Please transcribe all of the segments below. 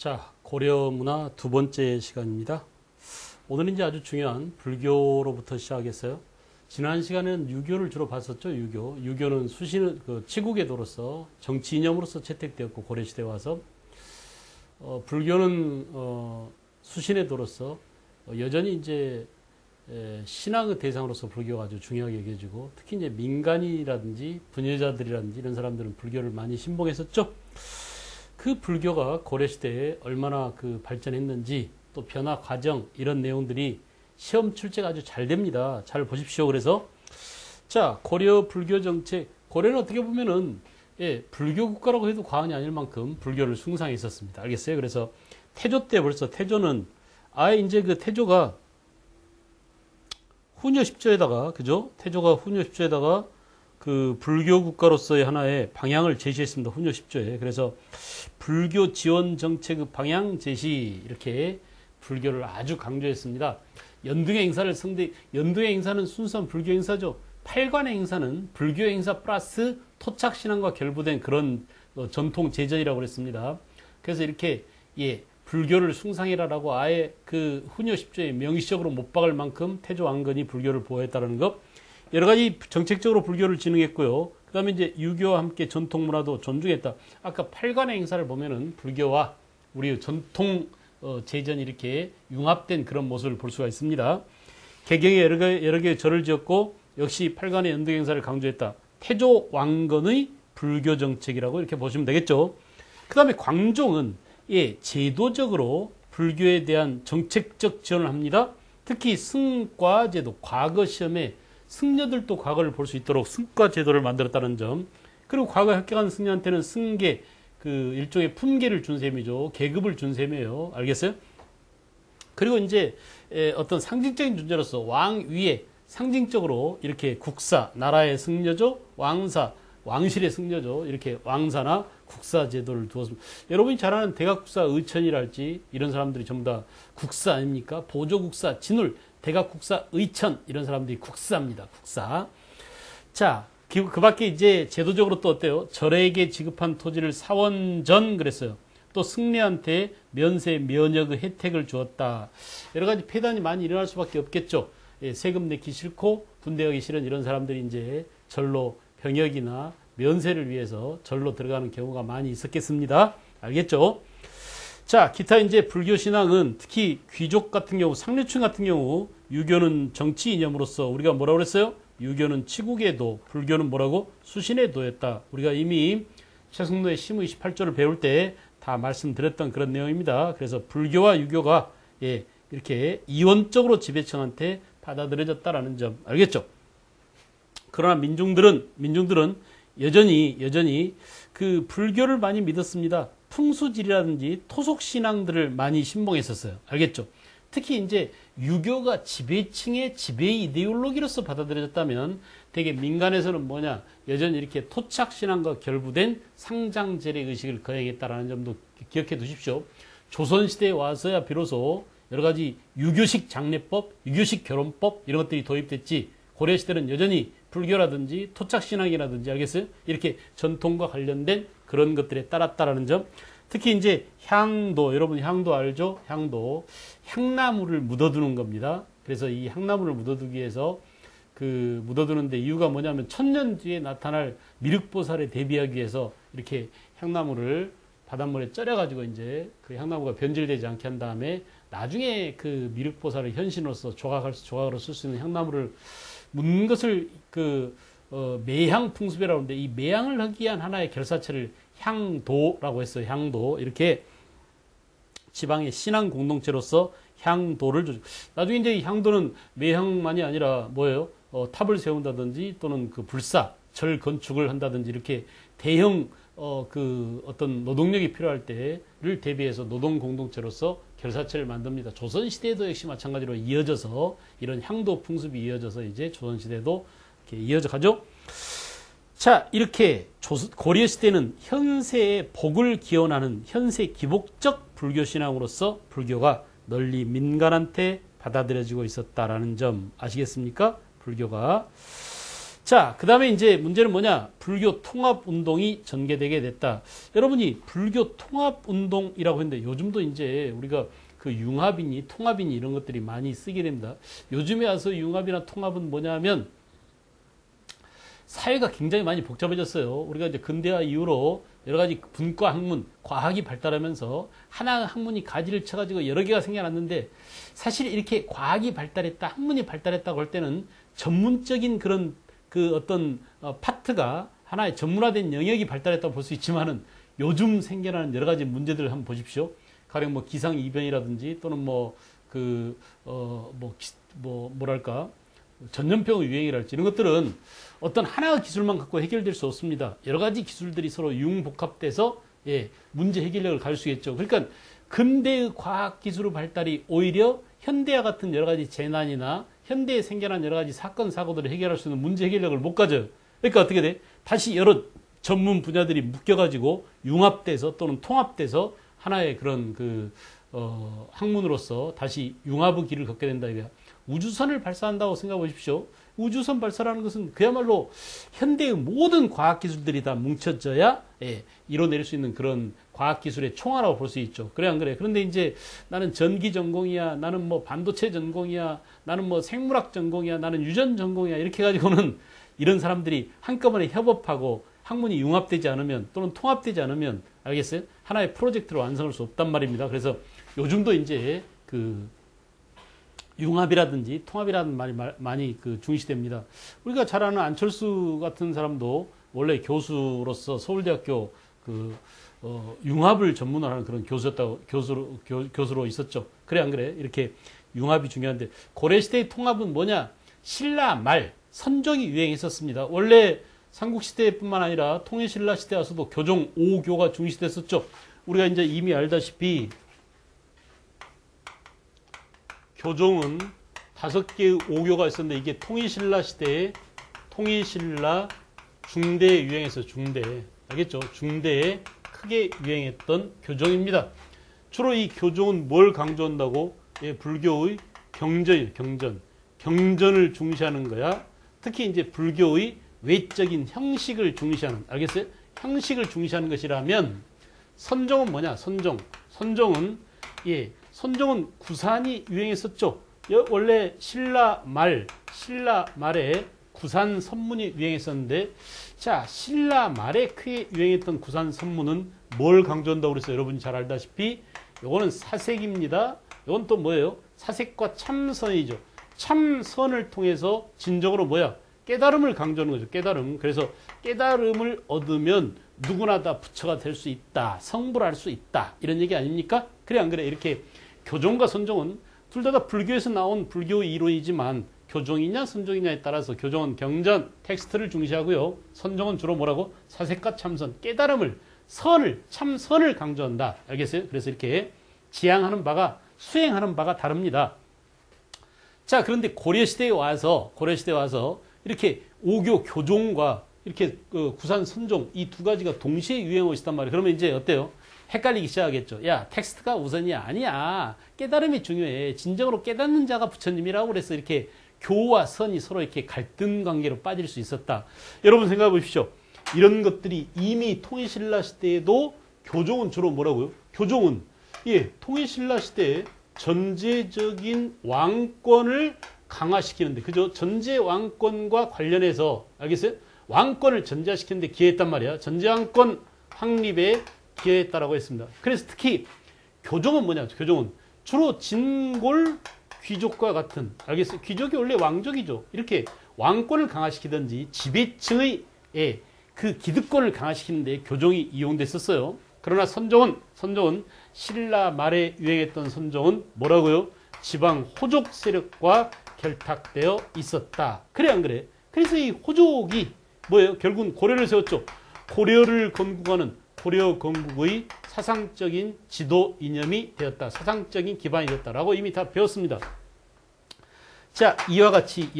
자, 고려 문화 두 번째 시간입니다. 오늘은 이제 아주 중요한 불교로부터 시작했어요. 지난 시간에는 유교를 주로 봤었죠. 유교는 치국의도로서 정치 이념으로서 채택되었고 고려시대에 와서 불교는 수신의 도로서 여전히 이제 신앙의 대상으로서 불교가 아주 중요하게 여겨지고, 특히 이제 민간인이라든지 부녀자들이라든지 이런 사람들은 불교를 많이 신봉했었죠. 그 불교가 고려시대에 얼마나 발전했는지, 또 변화 과정, 이런 내용들이 시험 출제가 아주 잘 됩니다. 잘 보십시오. 그래서 자, 고려 불교 정책, 고려는 어떻게 보면은 불교 국가라고 해도 과언이 아닐 만큼 불교를 숭상했었습니다. 알겠어요? 그래서 태조 때 벌써 태조는 이제 태조가 후녀 10조에다가, 그죠? 태조가 후녀 10조에다가 불교 국가로서의 하나의 방향을 제시했습니다. 후녀 10조에. 그래서 불교 지원 정책의 방향 제시, 이렇게 불교를 아주 강조했습니다. 연등의 행사는 순수한 불교 행사죠. 8관의 행사는 불교 행사 플러스 토착 신앙과 결부된 그런 전통 제전이라고 그랬습니다. 그래서 이렇게 불교를 숭상해라라고 아예 후녀 10조에 명시적으로 못 박을 만큼 태조 왕건이 불교를 보호했다는 것. 여러 가지 정책적으로 불교를 진흥했고요. 그 다음에 이제 유교와 함께 전통 문화도 존중했다. 아까 8관의 행사를 보면은 불교와 우리 전통 제전이 이렇게 융합된 그런 모습을 볼 수가 있습니다. 개경에 여러 개의 절을 지었고, 역시 8관의 연등 행사를 강조했다. 태조 왕건의 불교 정책이라고 이렇게 보시면 되겠죠. 그 다음에 광종은 제도적으로 불교에 대한 정책적 지원을 합니다. 특히 승과제도, 과거 시험에 승려들도 과거를 볼 수 있도록 승과 제도를 만들었다는 점. 그리고 과거 합격한 승려한테는 승계, 일종의 품계를 준 셈이죠. 계급을 준 셈이에요. 알겠어요? 그리고 이제 어떤 상징적인 존재로서 왕 위에 상징적으로 이렇게 국사, 나라의 승려죠. 왕사, 왕실의 승려죠. 이렇게 왕사나 국사 제도를 두었습니다. 여러분이 잘 아는 대각국사 의천이랄지 이런 사람들이 전부 다 국사 아닙니까? 보조국사, 진울, 대각국사 의천, 이런 사람들이 국사입니다. 국사. 자, 그 밖에 이제 제도적으로 또 어때요? 절에게 지급한 토지를 사원전 그랬어요. 또 승려한테 면세, 면역의 혜택을 주었다. 여러 가지 폐단이 많이 일어날 수밖에 없겠죠. 세금 내기 싫고 군대 가기 싫은 이런 사람들이 이제 절로 병역이나 면세를 위해서 절로 들어가는 경우가 많이 있었겠습니다. 알겠죠? 자, 기타 이제 불교 신앙은 특히 귀족 같은 경우, 상류층 같은 경우, 유교는 정치 이념으로서 우리가 뭐라고 그랬어요? 유교는 치국의 도, 불교는 뭐라고? 수신의 도였다. 우리가 이미 최승로의 심의 28조를 배울 때 다 말씀드렸던 그런 내용입니다. 그래서 불교와 유교가 이렇게 이원적으로 지배층한테 받아들여졌다라는 점 알겠죠? 그러나 민중들은 여전히 불교를 많이 믿었습니다. 풍수질이라든지 토속신앙들을 많이 신봉했었어요. 알겠죠? 특히 이제 유교가 지배층의 지배 이데올로기로서 받아들여졌다면 되게 민간에서는 여전히 이렇게 토착신앙과 결부된 상장제례 의식을 거행했다라는 점도 기억해 두십시오. 조선시대에 와서야 비로소 여러 가지 유교식 장례법, 유교식 결혼법 이런 것들이 도입됐지, 고려시대는 여전히 불교라든지 토착신앙이라든지, 알겠어요? 이렇게 전통과 관련된 그런 것들에 따랐다라는 점. 특히 이제 향도, 여러분 향도 알죠? 향나무를 묻어두는 겁니다. 그래서 이 향나무를 묻어두기 위해서 묻어두는데 이유가 뭐냐면 천년 뒤에 나타날 미륵보살에 대비하기 위해서 이렇게 향나무를 바닷물에 쪄려가지고 이제 그 향나무가 변질되지 않게 한 다음에 나중에 미륵보살의 현신으로서 조각으로 쓸 수 있는 향나무를 묻는 것을 매향 풍습이라고 하는데, 이 매향을 하기 위한 하나의 결사체를 향도라고 했어요. 향도. 이렇게 지방의 신앙 공동체로서 향도를 나중에 이제 이 향도는 매향만이 아니라 뭐예요? 탑을 세운다든지 또는 불사, 절 건축을 한다든지 이렇게 대형 어떤 노동력이 필요할 때를 대비해서 노동 공동체로서 결사체를 만듭니다. 조선시대에도 역시 마찬가지로 이어져서 이런 향도 풍습이 이어져서 이제 조선시대도 이렇게 이어져 가죠. 자, 이렇게 고려시대는 현세의 복을 기원하는 현세 기복적 불교신앙으로서 불교가 널리 민간한테 받아들여지고 있었다라는 점 아시겠습니까? 불교가. 자, 그 다음에 이제 문제는 뭐냐? 불교 통합 운동이 전개되게 됐다. 여러분이 불교 통합 운동이라고 했는데 요즘도 이제 우리가 그 융합이니 통합이니 이런 것들이 많이 쓰게 됩니다. 요즘에 와서 융합이나 통합은 뭐냐면 사회가 굉장히 많이 복잡해졌어요. 우리가 이제 근대화 이후로 여러 가지 분과 학문, 과학이 발달하면서 하나 학문이 가지를 쳐가지고 여러 개가 생겨났는데 사실 이렇게 과학이 발달했다, 학문이 발달했다고 할 때는 전문적인 그런 그 어떤 파트가 하나의 전문화된 영역이 발달했다고 볼 수 있지만은 요즘 생겨나는 여러 가지 문제들을 한번 보십시오. 가령 뭐 기상이변이라든지 또는 뭐랄까 전염병의 유행이랄지 이런 것들은 어떤 하나의 기술만 갖고 해결될 수 없습니다. 여러 가지 기술들이 서로 융복합돼서 문제 해결력을 가질 수 있겠죠. 그러니까 근대의 과학 기술의 발달이 오히려 현대와 같은 여러 가지 재난이나 현대에 생겨난 여러 가지 사건 사고들을 해결할 수 있는 문제 해결력을 못 가져요. 그러니까 어떻게 돼? 다시 여러 전문 분야들이 묶여가지고 융합돼서 또는 통합돼서 하나의 그런 학문으로서 다시 융합의 길을 걷게 된다 이거야. 우주선을 발사한다고 생각해 보십시오. 우주선 발사라는 것은 그야말로 현대의 모든 과학기술들이 다 뭉쳐져야 이뤄낼 수 있는 그런 과학기술의 총화라고 볼 수 있죠. 그래 안 그래? 그런데 이제 나는 전기 전공이야, 나는 뭐 반도체 전공이야, 나는 뭐 생물학 전공이야, 나는 유전 전공이야 이렇게 해가지고는 이런 사람들이 한꺼번에 협업하고 학문이 융합되지 않으면 또는 통합되지 않으면 알겠어요? 하나의 프로젝트로 완성할 수 없단 말입니다. 그래서 요즘도 이제 융합이라든지 통합이라는 말이 많이 중시됩니다. 우리가 잘 아는 안철수 같은 사람도 원래 교수로서 서울대학교 융합을 전문화하는 그런 교수로 있었죠. 그래 안 그래? 이렇게 융합이 중요한데 고려시대의 통합은 뭐냐? 신라 말 선종이 유행했었습니다. 원래 삼국시대뿐만 아니라 통일신라 시대 와서도 교종 5교가 중시됐었죠. 우리가 이제 이미 알다시피 교종은 5개의 5교가 있었는데 이게 통일신라 시대에 통일신라 중대에 유행해서 중대 알겠죠? 중대에 크게 유행했던 교종입니다. 주로 이 교종은 뭘 강조한다고? 불교의 경전이에요. 경전을 중시하는 거야. 특히 이제 불교의 외적인 형식을 중시하는, 알겠어요? 형식을 중시하는 것이라면 선종은 뭐냐? 선종은 구산이 유행했었죠. 원래 신라 말에 구산 선문이 유행했었는데, 자, 신라 말에 크게 유행했던 구산 선문은 뭘 강조한다고 그랬어요? 여러분이 잘 알다시피 요거는 사색입니다. 요건 또 뭐예요? 사색과 참선이죠. 참선을 통해서 진정으로 깨달음을 강조하는 거죠. 깨달음. 그래서 깨달음을 얻으면 누구나 다 부처가 될 수 있다. 성불할 수 있다. 이런 얘기 아닙니까? 그래 안 그래? 이렇게 교종과 선종은 둘 다 불교에서 나온 불교의 이론이지만 교종이냐 선종이냐에 따라서 교종은 경전, 텍스트를 중시하고요. 선종은 주로 뭐라고? 사색과 참선, 깨달음을, 참선을 강조한다. 알겠어요? 그래서 이렇게 지향하는 바가, 수행하는 바가 다릅니다. 자, 그런데 고려시대에 와서 이렇게 오교 교종과 이렇게 구산 선종 이 두 가지가 동시에 유행하고 있단 말이에요. 그러면 이제 어때요? 헷갈리기 시작하겠죠. 야, 텍스트가 우선이야. 아니야. 깨달음이 중요해. 진정으로 깨닫는 자가 부처님이라고 그래서 이렇게 교와 선이 서로 이렇게 갈등 관계로 빠질 수 있었다. 여러분 생각해 보십시오. 이런 것들이 이미 통일신라 시대에도 교종은 주로 뭐라고요? 교종은 통일신라 시대에 전제적인 왕권을 강화시키는데, 그죠? 전제 왕권과 관련해서, 알겠어요? 왕권을 전제시키는데 기여했단 말이야. 전제 왕권 확립에 기여했다라고 했습니다. 그래서 특히 교종은 뭐냐? 교종은 주로 진골 귀족과 같은, 알겠어요? 귀족이 원래 왕족이죠. 이렇게 왕권을 강화시키든지 지배층의 그 기득권을 강화시키는데 교종이 이용됐었어요. 그러나 선종은 신라 말에 유행했던 선종은 뭐라고요? 지방 호족 세력과 결탁되어 있었다. 그래 안 그래? 그래서 이 호족이 뭐예요? 결국은 고려를 세웠죠. 고려를 건국하는 고려 건국의 사상적인 지도 이념이 되었다. 사상적인 기반이 되었다라고 이미 다 배웠습니다. 자, 이와 같이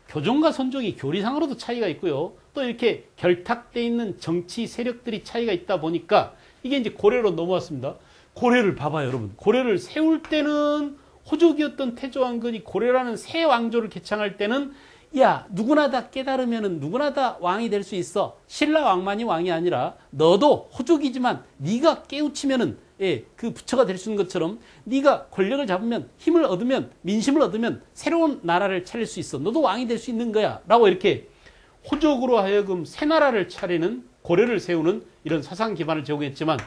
교종과 선종이 교리상으로도 차이가 있고요. 또 이렇게 결탁되어 있는 정치 세력들이 차이가 있다 보니까 이게 이제 고려로 넘어왔습니다. 고려를 봐봐요, 여러분. 고려를 세울 때는 호족이었던 태조왕건이 고려라는 새 왕조를 개창할 때는 야, 누구나 다 깨달으면은 누구나 다 왕이 될 수 있어. 신라 왕만이 왕이 아니라 너도 호족이지만 네가 깨우치면은 그 부처가 될 수 있는 것처럼 네가 권력을 잡으면 힘을 얻으면 민심을 얻으면 새로운 나라를 차릴 수 있어. 너도 왕이 될 수 있는 거야. 라고 이렇게 호족으로 하여금 새 나라를 차리는 고려를 세우는 이런 사상 기반을 제공했지만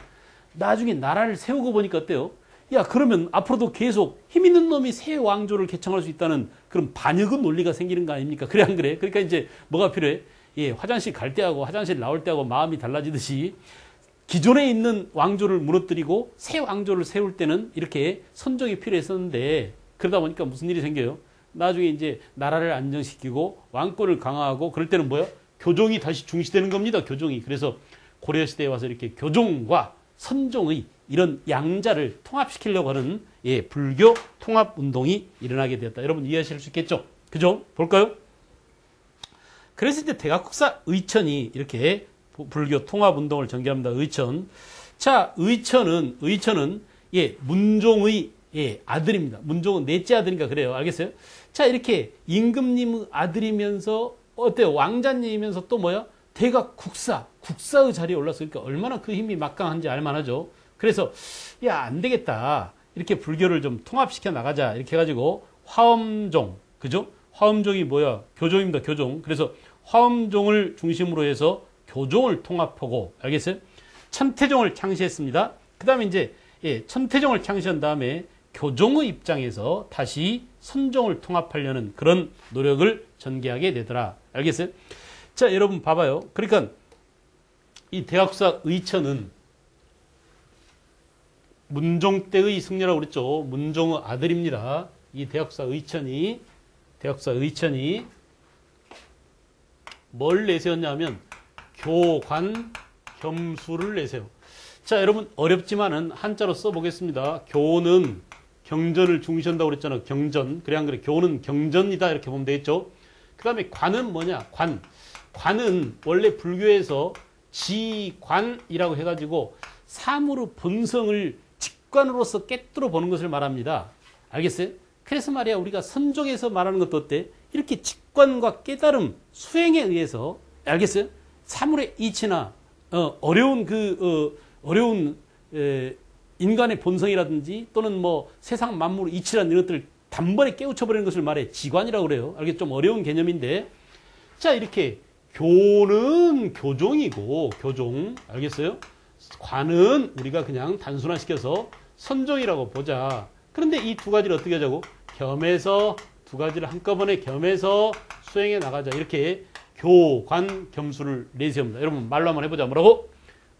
나중에 나라를 세우고 보니까 어때요? 야, 그러면 앞으로도 계속 힘 있는 놈이 새 왕조를 개창할 수 있다는 그런 반역의 논리가 생기는 거 아닙니까? 그래, 안 그래? 그러니까 이제 뭐가 필요해? 화장실 갈 때하고 화장실 나올 때하고 마음이 달라지듯이 기존에 있는 왕조를 무너뜨리고 새 왕조를 세울 때는 이렇게 선종이 필요했었는데 그러다 보니까 무슨 일이 생겨요? 나중에 이제 나라를 안정시키고 왕권을 강화하고 그럴 때는 뭐야? 교종이 다시 중시되는 겁니다. 교종이. 그래서 고려시대에 와서 이렇게 교종과 선종의 이런 양자를 통합시키려고 하는 불교 통합운동이 일어나게 되었다. 여러분 이해하실 수 있겠죠? 그죠? 볼까요? 그래서 이제 대각국사 의천이 이렇게 불교 통합운동을 전개합니다. 의천. 자, 의천은 문종의 아들입니다. 문종은 넷째 아들인가 그래요. 알겠어요? 자, 이렇게 임금님의 아들이면서 어때요? 왕자님이면서 또 뭐야? 국사의 자리에 올랐으니까 얼마나 그 힘이 막강한지 알만하죠. 그래서 야, 안 되겠다. 이렇게 불교를 좀 통합시켜 나가자. 이렇게 해가지고 화엄종, 그죠? 화엄종이 뭐야? 교종입니다. 교종. 그래서 화엄종을 중심으로 해서 교종을 통합하고, 알겠어요? 천태종을 창시했습니다. 그 다음에 이제 천태종을 창시한 다음에 교종의 입장에서 다시 선종을 통합하려는 그런 노력을 전개하게 되더라. 알겠어요? 자, 여러분 봐봐요. 그러니까 이 대각국사 의천은 문종 때의 승려라고 그랬죠. 문종의 아들입니다. 이 대각국사 의천이 뭘 내세웠냐면 교관 겸수를 내세워. 자, 여러분 어렵지만은 한자로 써보겠습니다. 교는 경전을 중시한다고 그랬잖아요. 경전. 그래 안 그래? 교는 경전이다 이렇게 보면 되겠죠. 그 다음에 관은 뭐냐? 관은 원래 불교에서 지관이라고 해가지고 사물의 본성을 직관으로서 깨뜨려 보는 것을 말합니다. 알겠어요? 그래서 말이야 우리가 선종에서 말하는 것도 어때? 이렇게 직관과 깨달음, 수행에 의해서 알겠어요? 사물의 이치나 어려운 인간의 본성이라든지 또는 뭐 세상 만물의 이치라는 이런 것들을 단번에 깨우쳐버리는 것을 말해 지관이라고 그래요. 알겠죠? 좀 어려운 개념인데 자, 이렇게 교는 교종이고 교종 알겠어요? 관은 우리가 그냥 단순화시켜서 선종이라고 보자. 그런데 이 두 가지를 어떻게 하자고? 겸해서 두 가지를 한꺼번에 겸해서 수행해 나가자. 이렇게 교관 겸수를 내세웁니다. 여러분 말로 한번 해보자. 뭐라고?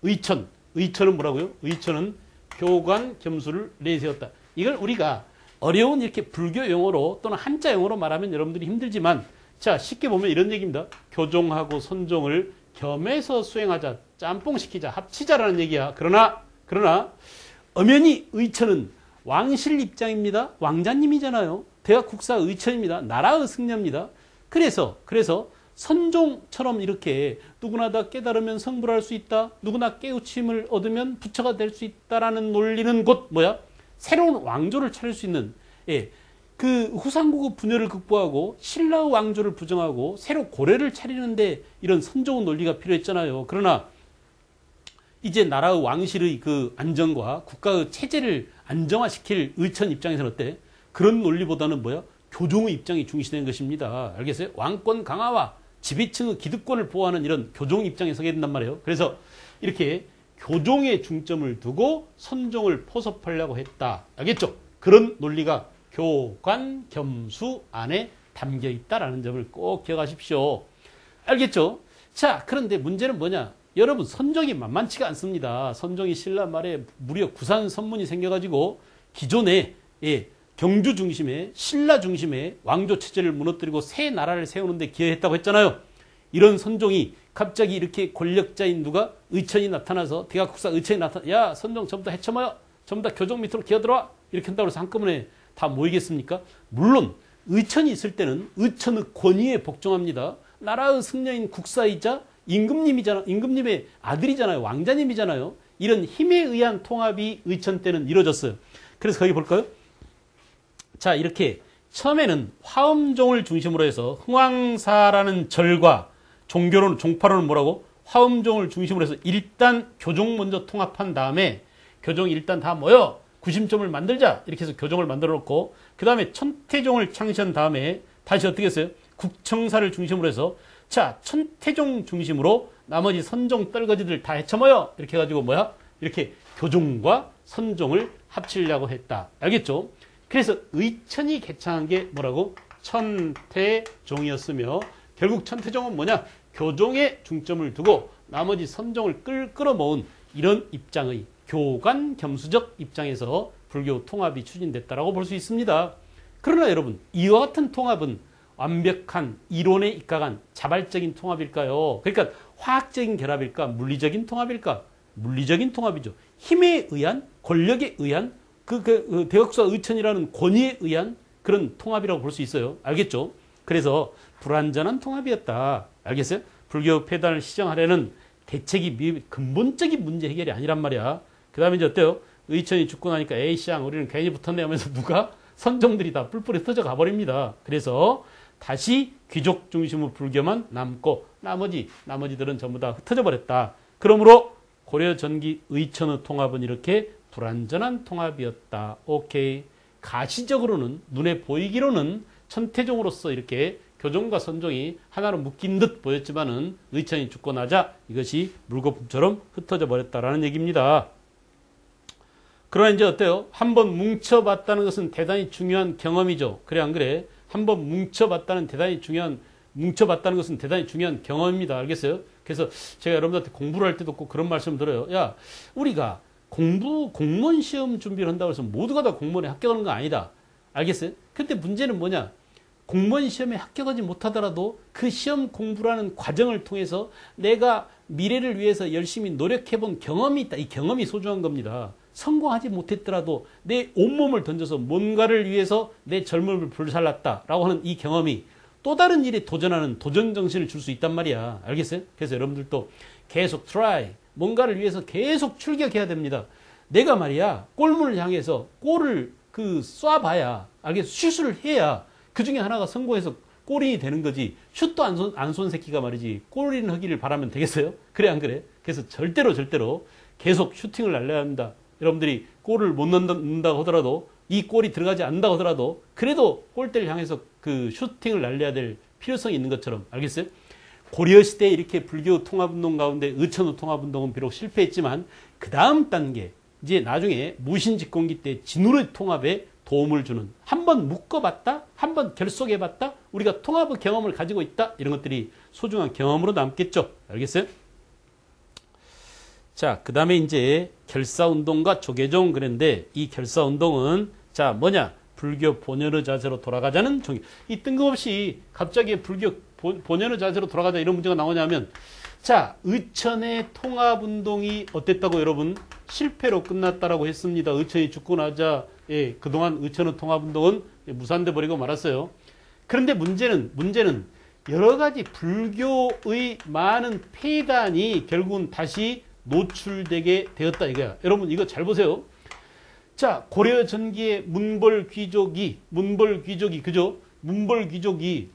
의천은 뭐라고요? 의천은 교관 겸수를 내세웠다. 이걸 우리가 어려운 이렇게 불교 용어로 또는 한자 용어로 말하면 여러분들이 힘들지만 자, 쉽게 보면 이런 얘기입니다. 교종하고 선종을 겸해서 수행하자. 짬뽕시키자. 합치자라는 얘기야. 그러나 엄연히 의천은 왕실 입장입니다. 왕자님이잖아요. 대각국사 의천입니다. 나라의 승려입니다. 그래서 선종처럼 이렇게 누구나 다 깨달으면 성불할 수 있다. 누구나 깨우침을 얻으면 부처가 될 수 있다라는 논리는 곧 뭐야? 새로운 왕조를 차릴 수 있는 그 후삼국의 분열을 극복하고 신라의 왕조를 부정하고 새로 고려를 차리는데 이런 선종의 논리가 필요했잖아요. 그러나 이제 나라의 왕실의 그 안정과 국가의 체제를 안정화시킬 의천 입장에서는 어때? 그런 논리보다는 뭐야? 교종의 입장이 중시된 것입니다. 알겠어요? 왕권 강화와 지배층의 기득권을 보호하는 이런 교종 입장에 서게 된단 말이에요. 그래서 이렇게 교종에 중점을 두고 선종을 포섭하려고 했다. 알겠죠? 그런 논리가 교관 겸수 안에 담겨 있다라는 점을 꼭 기억하십시오. 알겠죠? 자, 그런데 문제는 뭐냐? 여러분 선종이 만만치가 않습니다. 선종이 신라 말에 무려 구산 선문이 생겨가지고 기존에 경주 중심의 신라 중심의 왕조 체제를 무너뜨리고 새 나라를 세우는데 기여했다고 했잖아요. 이런 선종이 갑자기 이렇게 권력자인 누가 의천이 나타나서 대각국사 의천이 야 선종 전부 다 해쳐마요. 전부 다 교종 밑으로 기어들어와. 이렇게 한다고 해서 한꺼번에 다 모이겠습니까? 물론 의천이 있을 때는 의천의 권위에 복종합니다. 나라의 승려인 국사이자 임금님의 아들이잖아요. 왕자님이잖아요. 이런 힘에 의한 통합이 의천 때는 이루어졌어요. 그래서 거기 볼까요? 자, 이렇게 처음에는 화엄종을 중심으로 해서 흥왕사라는 절과 종파로는 뭐라고? 화엄종을 중심으로 해서 일단 교종 먼저 통합한 다음에 교종 일단 다 모여 구심점을 만들자 이렇게 해서 교종을 만들어 놓고 그 다음에 천태종을 창시한 다음에 다시 어떻게 했어요? 국청사를 중심으로 해서 자 천태종 중심으로 나머지 선종 떨거지들 다 헤쳐모여 이렇게 해가지고 이렇게 교종과 선종을 합치려고 했다. 알겠죠? 그래서 의천이 개창한 게 뭐라고? 천태종이었으며 결국 천태종은 뭐냐? 교종에 중점을 두고 나머지 선종을 끌어모은 이런 입장의 교관 겸수적 입장에서 불교 통합이 추진됐다라고 볼 수 있습니다. 그러나 여러분 이와 같은 통합은 완벽한 이론에 입각한 자발적인 통합일까요? 그러니까 화학적인 결합일까? 물리적인 통합일까? 물리적인 통합이죠. 힘에 의한 권력에 의한 대각수와 의천이라는 권위에 의한 그런 통합이라고 볼 수 있어요. 알겠죠? 그래서 불완전한 통합이었다. 알겠어요? 불교 폐단을 시정하려는 대책이 근본적인 문제 해결이 아니란 말이야. 그 다음에 이제 어때요? 의천이 죽고 나니까 에이씨양 우리는 괜히 붙었네 하면서 누가? 선종들이 다 뿔뿔이 흩어져 가버립니다. 그래서 다시 귀족 중심의 불교만 남고 나머지들은 전부 다 흩어져 버렸다. 그러므로 고려 전기 의천의 통합은 이렇게 불완전한 통합이었다. 오케이. 가시적으로는 눈에 보이기로는 천태종으로서 이렇게 교종과 선종이 하나로 묶인 듯 보였지만은 의천이 죽고 나자 이것이 물거품처럼 흩어져 버렸다라는 얘기입니다. 그러나 이제 어때요? 한번 뭉쳐봤다는 것은 대단히 중요한 경험이죠. 그래 안 그래? 한번 뭉쳐봤다는 것은 대단히 중요한 경험입니다. 알겠어요? 그래서 제가 여러분들한테 공부를 할 때도 꼭 그런 말씀 드려요. 야, 우리가 공무원 시험 준비를 한다고 해서 모두가 다 공무원에 합격하는 거 아니다. 알겠어요? 근데 문제는 뭐냐? 공무원 시험에 합격하지 못하더라도 그 시험 공부라는 과정을 통해서 내가 미래를 위해서 열심히 노력해본 경험이 있다. 이 경험이 소중한 겁니다. 성공하지 못했더라도 내 온몸을 던져서 뭔가를 위해서 내 젊음을 불살랐다라고 하는 이 경험이 또 다른 일에 도전하는 도전 정신을 줄 수 있단 말이야. 알겠어요? 그래서 여러분들도 계속 try, 뭔가를 위해서 계속 출격해야 됩니다. 내가 말이야 골문을 향해서 골을 쏴봐야 알겠어? 슛을 해야 그 중에 하나가 성공해서 골인이 되는 거지. 슛도 안 쏜 새끼가 말이지 골인 하기를 바라면 되겠어요? 그래 안 그래? 그래서 절대로 계속 슈팅을 날려야 합니다. 여러분들이 골을 못 넣는다고 하더라도 이 골이 들어가지 않는다고 하더라도 그래도 골대를 향해서 그 슈팅을 날려야 될 필요성이 있는 것처럼 알겠어요? 고려시대에 이렇게 불교 통합운동 가운데 의천호 통합운동은 비록 실패했지만 그 다음 단계 이제 나중에 무신직공기 때 진우의 통합에 도움을 주는 한번 묶어봤다, 한번 결속해봤다, 우리가 통합의 경험을 가지고 있다 이런 것들이 소중한 경험으로 남겠죠. 알겠어요? 자, 그 다음에 이제 결사운동과 조계종 그랬는데 이 결사운동은 자 뭐냐? 불교 본연의 자세로 돌아가자는 종교. 이 뜬금없이 갑자기 불교 본연의 자세로 돌아가자 이런 문제가 나오냐면 자, 의천의 통합운동이 어땠다고 여러분? 실패로 끝났다라고 했습니다. 의천이 죽고 나자 예, 그동안 의천의 통합운동은 무산돼 버리고 말았어요. 그런데 문제는 여러 가지 불교의 많은 폐단이 결국은 다시 노출되게 되었다 이거야. 여러분 이거 잘 보세요. 자, 고려 전기의 문벌 귀족이 그죠? 문벌 귀족이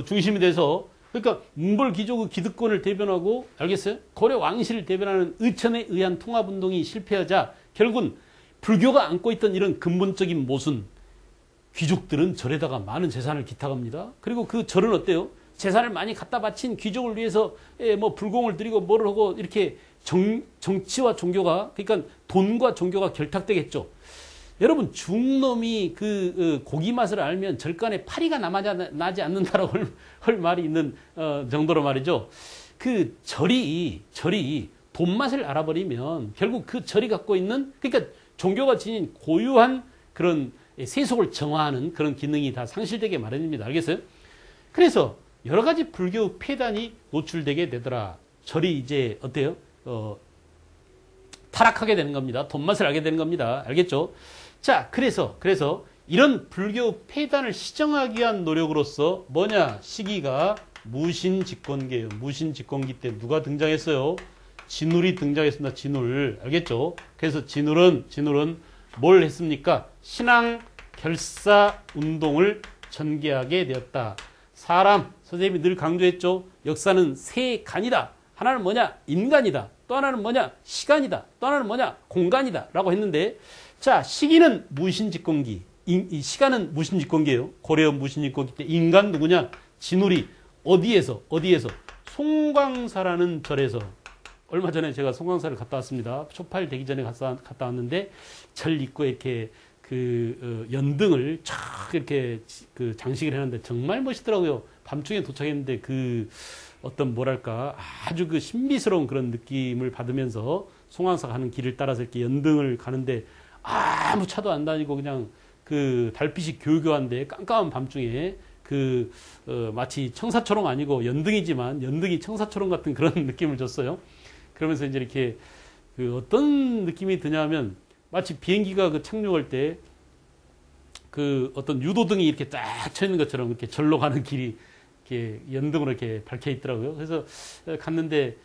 중심이 돼서 그러니까 문벌 귀족의 기득권을 대변하고 알겠어요? 고려 왕실을 대변하는 의천에 의한 통합운동이 실패하자 결국은 불교가 안고 있던 이런 근본적인 모순 귀족들은 절에다가 많은 재산을 기탁합니다. 그리고 그 절은 어때요? 재산을 많이 갖다 바친 귀족을 위해서 뭐 불공을 드리고 뭐를 하고 이렇게 정치와 종교가 그러니까 돈과 종교가 결탁되겠죠. 여러분 중놈이 고기 맛을 알면 절간에 파리가 나지 않는다라고 할 말이 있는 정도로 말이죠. 그 절이 돈 맛을 알아버리면 결국 그 절이 갖고 있는 그러니까 종교가 지닌 고유한 그런 세속을 정화하는 그런 기능이 다 상실되게 마련입니다. 알겠어요? 그래서 여러 가지 불교 폐단이 노출되게 되더라. 절이 이제 어때요? 타락하게 되는 겁니다. 돈 맛을 알게 되는 겁니다. 알겠죠? 자, 그래서 이런 불교 폐단을 시정하기 위한 노력으로서 뭐냐? 시기가 무신직권계예요. 무신직권기 때 누가 등장했어요? 진울이 등장했습니다. 진울. 알겠죠? 그래서 진울은 뭘 했습니까? 신앙 결사 운동을 전개하게 되었다. 사람, 선생님이 늘 강조했죠. 역사는 세 간이다. 하나는 뭐냐? 인간이다. 또 하나는 뭐냐? 시간이다. 또 하나는 뭐냐? 공간이다. 라고 했는데, 자, 시기는 무신집권기. 이 시간은 무신집권기예요. 고려 무신집권기 때 인간 누구냐? 진우리. 어디에서? 송광사라는 절에서. 얼마 전에 제가 송광사를 갔다 왔습니다. 초팔 되기 전에 갔다 왔는데, 절 입구에 이렇게 연등을 쫙 이렇게 장식을 해놨는데 정말 멋있더라고요. 밤중에 도착했는데 어떤 뭐랄까 아주 신비스러운 그런 느낌을 받으면서 송광사 가는 길을 따라서 이렇게 연등을 가는데 아무 차도 안 다니고 그냥 달빛이 교교한데 깜깜한 밤중에 마치 청사초롱 아니고 연등이지만 연등이 청사초롱 같은 그런 느낌을 줬어요. 그러면서 이제 이렇게 어떤 느낌이 드냐면 마치 비행기가 착륙할 때 어떤 유도등이 이렇게 딱 쳐 있는 것처럼 이렇게 절로 가는 길이 이렇게 연등으로 이렇게 밝혀 있더라고요. 그래서 갔는데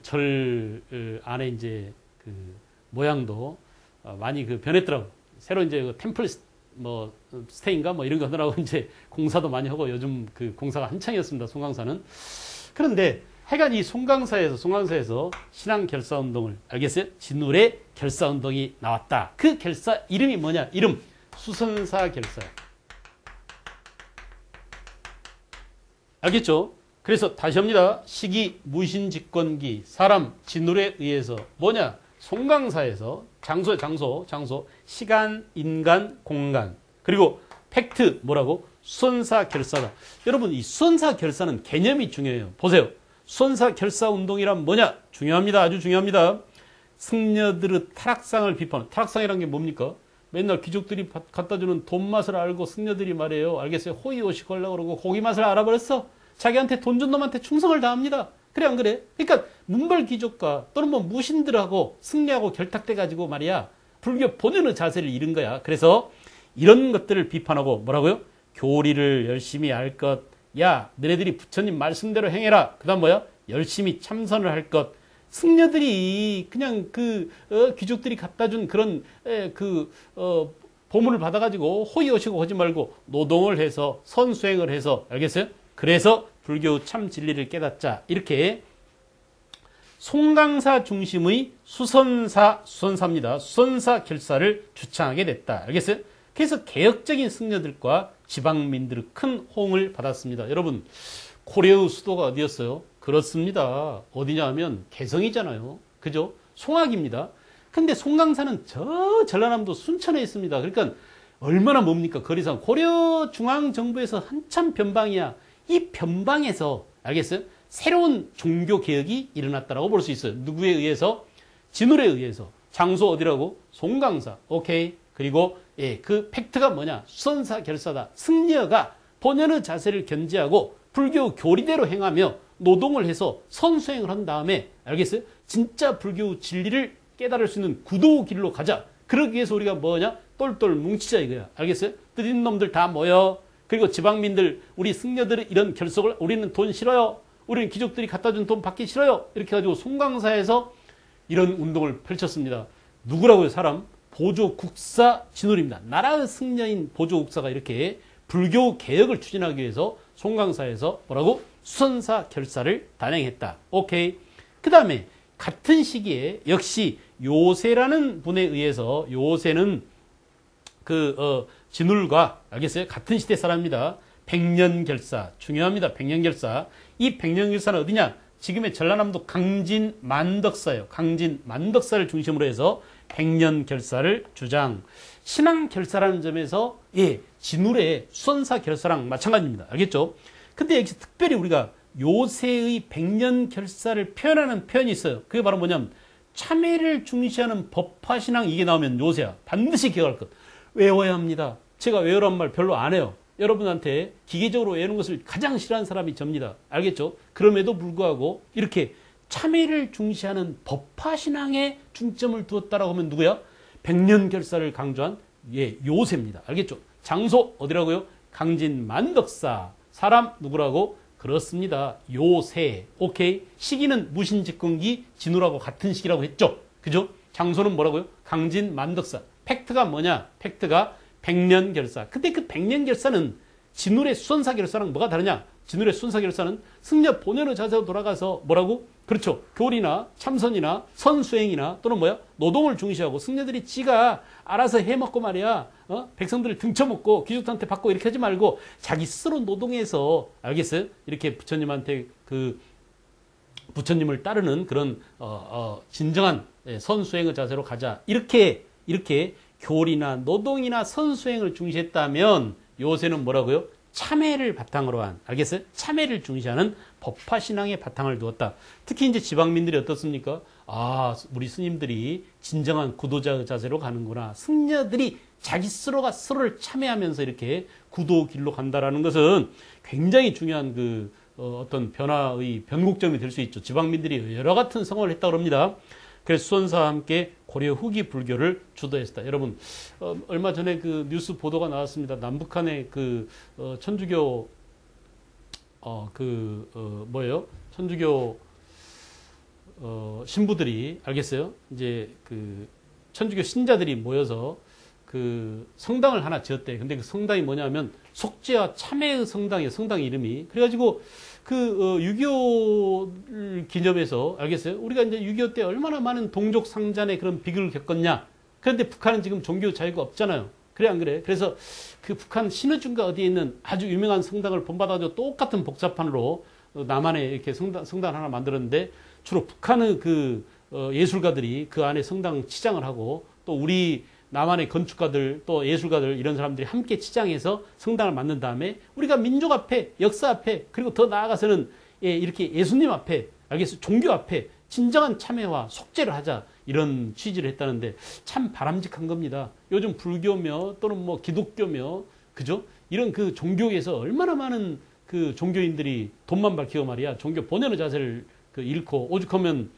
절 안에 이제 모양도 많이 변했더라고요. 새로 이제 템플 스테인가 이런 거 하느라고 이제 공사도 많이 하고 요즘 공사가 한창이었습니다. 송광사는. 그런데 하여간 이 송광사에서 신앙 결사 운동을 알겠어요? 진울의 결사 운동이 나왔다. 그 결사 이름이 뭐냐? 이름 수선사 결사. 알겠죠? 그래서 다시 합니다. 시기 무신집권기 사람 진울에 의해서 뭐냐? 송광사에서 장소 시간 인간 공간 그리고 팩트 뭐라고? 수선사 결사다. 여러분 이 수선사 결사는 개념이 중요해요. 보세요. 수선사 결사 운동이란 뭐냐? 중요합니다. 아주 중요합니다. 승려들의 타락상을 비판. 타락상이란 게 뭡니까? 맨날 귀족들이 갖다 주는 돈 맛을 알고 승려들이 말이에요. 알겠어요? 호의호식 하려고 그러고 고기 맛을 알아버렸어. 자기한테 돈 준 놈한테 충성을 다합니다. 그래 안 그래? 그러니까 문벌 귀족과 또는 무신들하고 승려하고 결탁돼 가지고 말이야. 불교 본연의 자세를 잃은 거야. 그래서 이런 것들을 비판하고 뭐라고요? 교리를 열심히 할 것. 야, 너네들이 부처님 말씀대로 행해라. 그 다음 뭐야? 열심히 참선을 할 것. 승려들이 그냥 귀족들이 갖다 준 그런 보물을 받아가지고 호의호식을 하지 말고 노동을 해서 선수행을 해서 알겠어요? 그래서 불교 참 진리를 깨닫자. 이렇게 송광사 중심의 수선사입니다. 수선사 결사를 주창하게 됐다. 알겠어요? 그래서 개혁적인 승려들과 지방민들의 큰 호응을 받았습니다. 여러분, 고려의 수도가 어디였어요? 그렇습니다. 어디냐 하면 개성이잖아요. 그죠? 송악입니다. 근데 송광사는 저 전라남도 순천에 있습니다. 그러니까 얼마나 뭡니까? 거리상. 고려 중앙정부에서 한참 변방이야. 이 변방에서 알겠어요? 새로운 종교 개혁이 일어났다라고 볼 수 있어요. 누구에 의해서? 진울에 의해서. 장소 어디라고? 송광사. 오케이. 그리고 그 팩트가 뭐냐? 수선사 결사다. 승려가 본연의 자세를 견지하고 불교 교리대로 행하며 노동을 해서 선수행을 한 다음에 알겠어요? 진짜 불교 진리를 깨달을 수 있는 구도 길로 가자. 그러기 위해서 우리가 뭐냐? 똘똘 뭉치자 이거야. 알겠어요? 뜻 있는 놈들 다 모여. 그리고 지방민들, 우리 승려들의 이런 결속을 우리는 돈 싫어요. 우리는 귀족들이 갖다 준 돈 받기 싫어요. 이렇게 해가지고 송광사에서 이런 운동을 펼쳤습니다. 누구라고요? 사람? 보조국사 진울입니다. 나라의 승려인 보조국사가 이렇게 불교 개혁을 추진하기 위해서 송광사에서 뭐라고? 수선사 결사를 단행했다. 오케이. 그 다음에 같은 시기에 역시 요새라는 분에 의해서 요새는 진울과 알겠어요? 같은 시대 사람입니다. 백년결사 중요합니다. 백년결사. 이 백년결사는 어디냐? 지금의 전라남도 강진 만덕사예요. 강진 만덕사를 중심으로 해서 백년결사를 주장. 신앙결사라는 점에서 진울의 수선사 결사랑 마찬가지입니다. 알겠죠? 근데 여기서 특별히 우리가 요새의 백년결사를 표현하는 표현이 있어요. 그게 바로 뭐냐면 참회를 중시하는 법화신앙 이게 나오면 요새야. 반드시 기억할 것. 외워야 합니다. 제가 외우란 말 별로 안 해요. 여러분한테 기계적으로 외우는 것을 가장 싫어하는 사람이 접니다. 알겠죠? 그럼에도 불구하고 이렇게 참회를 중시하는 법화신앙에 중점을 두었다라고 하면 누구야? 백년결사를 강조한 요새입니다. 알겠죠? 장소 어디라고요? 강진 만덕사. 사람 누구라고? 그렇습니다. 요새. 오케이. 시기는 무신집권기 진우라고 같은 시기라고 했죠. 그죠? 장소는 뭐라고요? 강진 만덕사. 팩트가 뭐냐? 팩트가 백년결사. 근데 그 백년결사는 진울의 수선사결사랑 뭐가 다르냐? 진울의 수선사결사는 승려 본연의 자세로 돌아가서 뭐라고? 그렇죠. 교리나 참선이나 선수행이나 또는 뭐야? 노동을 중시하고 승려들이 지가 알아서 해먹고 말이야. 백성들을 등쳐먹고 귀족한테 받고 이렇게 하지 말고 자기 스스로 노동해서 알겠어요? 이렇게 부처님한테 그 부처님을 따르는 그런 진정한 선수행의 자세로 가자. 이렇게 교리나 노동이나 선수행을 중시했다면 요새는 뭐라고요? 참회를 바탕으로 한, 알겠어요? 참회를 중시하는 법화신앙의 바탕을 두었다. 특히 이제 지방민들이 어떻습니까? 아, 우리 스님들이 진정한 구도자의 자세로 가는구나. 승려들이 자기 스스로가 스스로를 참회하면서 이렇게 구도 길로 간다라는 것은 굉장히 중요한 어떤 변화의 변곡점이 될 수 있죠. 지방민들이 여러 같은 성공을 했다고 합니다. 그래서 수원사와 함께 고려 후기 불교를 주도했다. 여러분, 얼마 전에 그 뉴스 보도가 나왔습니다. 남북한의 천주교, 뭐예요? 천주교, 신부들이, 알겠어요? 이제 천주교 신자들이 모여서 성당을 하나 지었대. 근데 그 성당이 뭐냐면 속죄와 참회의 성당이에요. 성당 이름이. 그래가지고 6.25 기념해서 알겠어요? 우리가 이제 6.25 때 얼마나 많은 동족 상잔의 그런 비극을 겪었냐. 그런데 북한은 지금 종교 자유가 없잖아요. 그래 안 그래? 그래서 그 북한 신의중가 어디에 있는 아주 유명한 성당을 본받아가지고 똑같은 복사판으로 남한에 이렇게 성당 하나 만들었는데 주로 북한의 예술가들이 그 안에 성당 치장을 하고 또 우리 남한의 건축가들 또 예술가들 이런 사람들이 함께 치장해서 성당을 만든 다음에 우리가 민족 앞에 역사 앞에 그리고 더 나아가서는 이렇게 예수님 앞에 알겠어요? 종교 앞에 진정한 참회와 속죄를 하자 이런 취지를 했다는데 참 바람직한 겁니다. 요즘 불교며 또는 뭐 기독교며 그죠? 이런 종교에서 얼마나 많은 종교인들이 돈만 밝히고 말이야 종교 본연의 자세를 잃고 오죽하면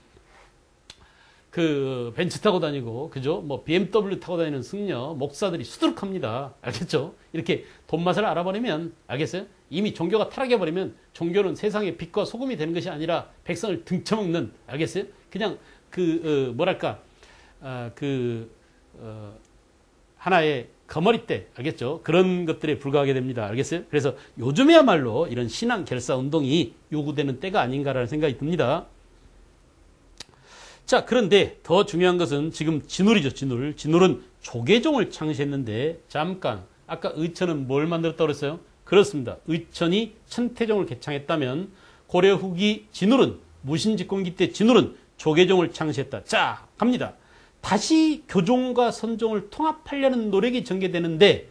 벤츠 타고 다니고, 그죠? 뭐, BMW 타고 다니는 승려, 목사들이 수두룩합니다. 알겠죠? 이렇게 돈 맛을 알아버리면, 알겠어요? 이미 종교가 타락해버리면, 종교는 세상의 빛과 소금이 되는 것이 아니라 백성을 등쳐먹는, 알겠어요? 그냥, 하나의 거머리대, 알겠죠? 그런 것들에 불과하게 됩니다. 알겠어요? 그래서 요즘에야말로 이런 신앙 결사 운동이 요구되는 때가 아닌가라는 생각이 듭니다. 자, 그런데 더 중요한 것은 지금 진울이죠, 진울. 진울은 조계종을 창시했는데, 잠깐, 아까 의천은 뭘 만들었다고 그랬어요? 그렇습니다. 의천이 천태종을 개창했다면, 고려 후기 진울은, 무신집권기 때 진울은 조계종을 창시했다. 자, 갑니다. 다시 교종과 선종을 통합하려는 노력이 전개되는데,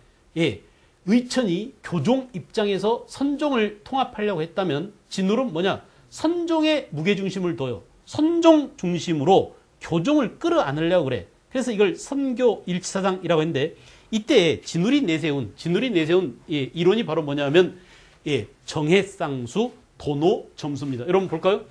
의천이 교종 입장에서 선종을 통합하려고 했다면, 진울은 뭐냐? 선종의 무게중심을 둬요. 선종 중심으로 교종을 끌어안으려고 그래. 그래서 이걸 선교 일치사상이라고 했는데 이때 진울이 내세운 이론이 바로 뭐냐면 정해쌍수 도노 점수입니다. 여러분 볼까요?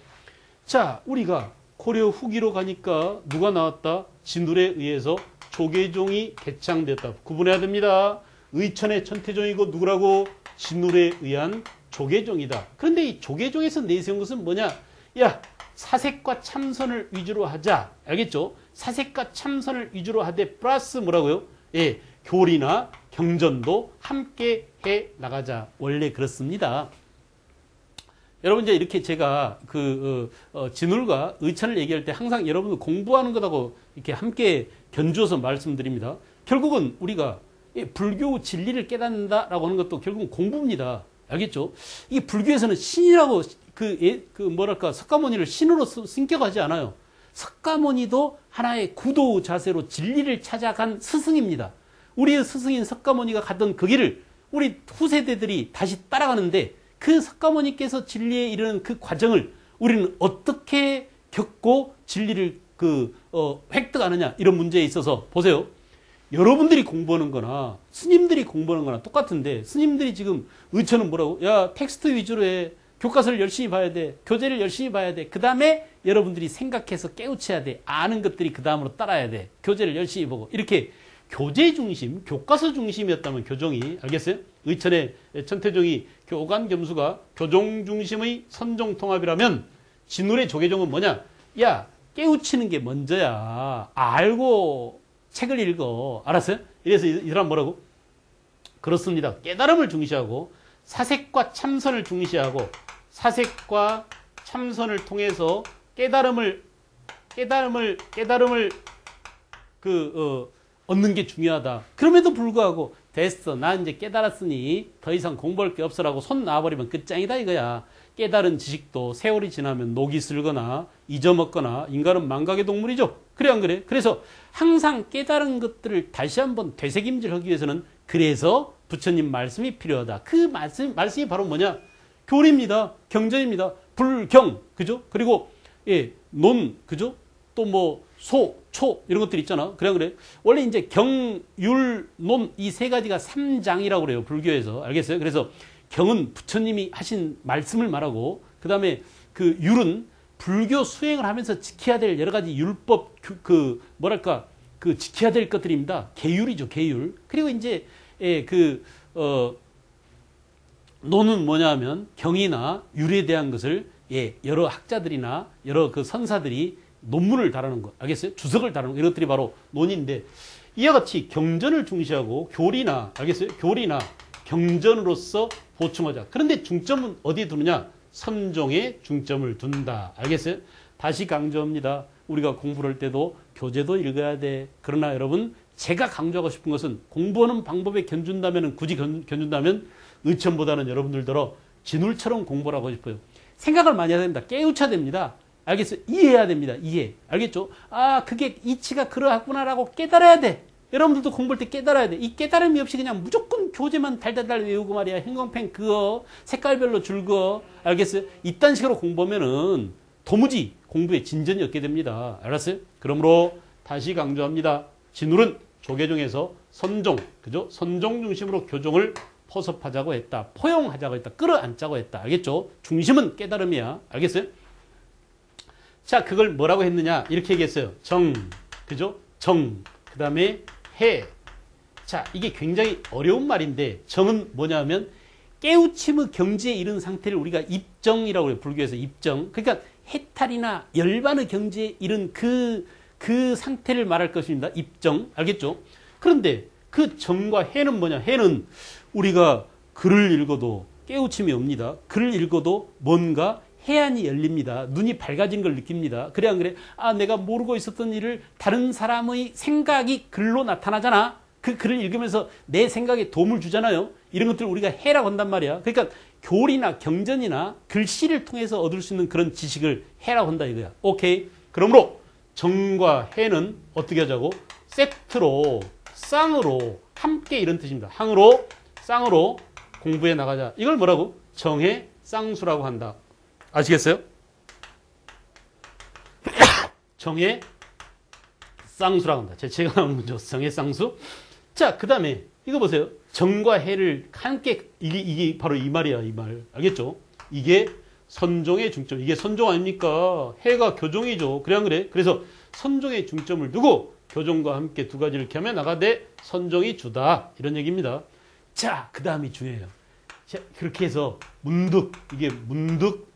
자, 우리가 고려 후기로 가니까 누가 나왔다? 진울에 의해서 조계종이 개창되었다. 구분해야 됩니다. 의천의 천태종이고 누구라고? 진울에 의한 조계종이다. 그런데 이 조계종에서 내세운 것은 뭐냐? 야, 사색과 참선을 위주로 하자. 알겠죠? 사색과 참선을 위주로 하되 플러스 뭐라고요? 교리나 경전도 함께 해 나가자. 원래 그렇습니다. 여러분 이제 이렇게 제가 진울과 의천을 얘기할 때 항상 여러분들 공부하는 것하고 이렇게 함께 견주어서 말씀드립니다. 결국은 우리가 불교 진리를 깨닫는다라고 하는 것도 결국은 공부입니다. 알겠죠? 이 불교에서는 신이라고 석가모니를 신으로 승격하지 않아요. 석가모니도 하나의 구도 자세로 진리를 찾아간 스승입니다. 우리의 스승인 석가모니가 가던 그 길을 우리 후세대들이 다시 따라가는데 그 석가모니께서 진리에 이르는 그 과정을 우리는 어떻게 겪고 진리를 획득하느냐 이런 문제에 있어서 보세요. 여러분들이 공부하는 거나 스님들이 공부하는 거나 똑같은데 스님들이 지금 의천은 뭐라고? 야, 텍스트 위주로 해. 교과서를 열심히 봐야 돼. 교재를 열심히 봐야 돼. 그 다음에 여러분들이 생각해서 깨우쳐야 돼. 아는 것들이 그 다음으로 따라야 돼. 교재를 열심히 보고. 이렇게 교재 중심, 교과서 중심이었다면 교종이, 알겠어요? 의천의 천태종이 교관겸수가 교종 중심의 선종통합이라면 진울의 조계종은 뭐냐? 야, 깨우치는 게 먼저야. 알고 책을 읽어. 알았어요? 이래서 이 사람 뭐라고? 그렇습니다. 깨달음을 중시하고 사색과 참선을 중시하고 사색과 참선을 통해서 깨달음을 얻는 게 중요하다. 그럼에도 불구하고 됐어. 나 이제 깨달았으니 더 이상 공부할 게 없어라고 손 놔버리면 끝장이다 이거야. 깨달은 지식도 세월이 지나면 녹이 슬거나 잊어먹거나 인간은 망각의 동물이죠. 그래 안 그래? 그래서 항상 깨달은 것들을 다시 한번 되새김질하기 위해서는 그래서 부처님 말씀이 필요하다. 그 말씀이 바로 뭐냐? 교리입니다. 경전입니다. 불경, 그죠? 그리고 논, 그죠? 또 뭐 소, 초 이런 것들 있잖아. 그래. 원래 이제 경, 율, 논 이 세 가지가 삼장이라고 그래요. 불교에서. 알겠어요? 그래서 경은 부처님이 하신 말씀을 말하고 그다음에 그 율은 불교 수행을 하면서 지켜야 될 여러 가지 율법 그 지켜야 될 것들입니다. 계율이죠, 계율. 그리고 이제 논은 뭐냐 하면 경이나 율에 대한 것을 여러 학자들이나 여러 그 선사들이 논문을 달아놓은 거, 알겠어요? 주석을 달아놓은 거, 이런 것들이 바로 논인데, 이와 같이 경전을 중시하고 교리나, 알겠어요? 교리나 경전으로서 보충하자. 그런데 중점은 어디에 두느냐? 선종에 중점을 둔다. 알겠어요? 다시 강조합니다. 우리가 공부를 할 때도 교재도 읽어야 돼. 그러나 여러분, 제가 강조하고 싶은 것은 공부하는 방법에 굳이 견준다면 의천보다는 여러분들더러 진울처럼 공부를 하고 싶어요. 생각을 많이 해야 됩니다. 깨우쳐야 됩니다. 알겠어요? 이해해야 됩니다. 이해. 알겠죠? 아, 그게 이치가 그러하구나라고 깨달아야 돼. 여러분들도 공부할 때 깨달아야 돼. 이 깨달음이 없이 그냥 무조건 교재만 달달달 외우고 말이야. 형광펜 그어, 색깔별로 줄 그어. 알겠어요? 이딴 식으로 공부하면은 도무지 공부에 진전이 없게 됩니다. 알았어요? 그러므로 다시 강조합니다. 진울은 조계종에서 선종, 그죠? 선종 중심으로 교종을 포섭하자고 했다. 포용하자고 했다. 끌어안자고 했다. 알겠죠? 중심은 깨달음이야. 알겠어요? 자, 그걸 뭐라고 했느냐? 이렇게 얘기했어요. 정, 그죠? 정, 그 다음에 해. 자, 이게 굉장히 어려운 말인데, 정은 뭐냐 하면, 깨우침의 경지에 이른 상태를 우리가 입정이라고 해요. 불교에서 입정. 그러니까 해탈이나 열반의 경지에 이른 그 상태를 말할 것입니다. 입정. 알겠죠? 그런데 그 정과 해는 뭐냐? 해는 우리가 글을 읽어도 깨우침이 옵니다. 글을 읽어도 뭔가 해안이 열립니다. 눈이 밝아진 걸 느낍니다. 그래 안 그래? 아, 내가 모르고 있었던 일을 다른 사람의 생각이 글로 나타나잖아. 그 글을 읽으면서 내 생각에 도움을 주잖아요. 이런 것들을 우리가 해라고 한단 말이야. 그러니까 교리나 경전이나 글씨를 통해서 얻을 수 있는 그런 지식을 해라고 한다 이거야. 오케이. 그러므로 정과 해는 어떻게 하자고? 세트로, 쌍으로 함께 이런 뜻입니다. 항으로, 쌍으로 공부해 나가자. 이걸 뭐라고? 정해 쌍수라고 한다. 아시겠어요? 정해 쌍수라고 한다. 제가 나오는 거죠. 정해 쌍수. 자, 그 다음에 이거 보세요. 정과 해를 함께, 이게 바로 이 말이야, 이 말. 알겠죠? 이게 선종의 중점. 이게 선종 아닙니까? 해가 교종이죠. 그래 안 그래? 그래서 선종의 중점을 두고 교종과 함께 두 가지를 겸해 나가되 선종이 주다. 이런 얘기입니다. 자, 그 다음이 중요해요. 자, 그렇게 해서 이게 문득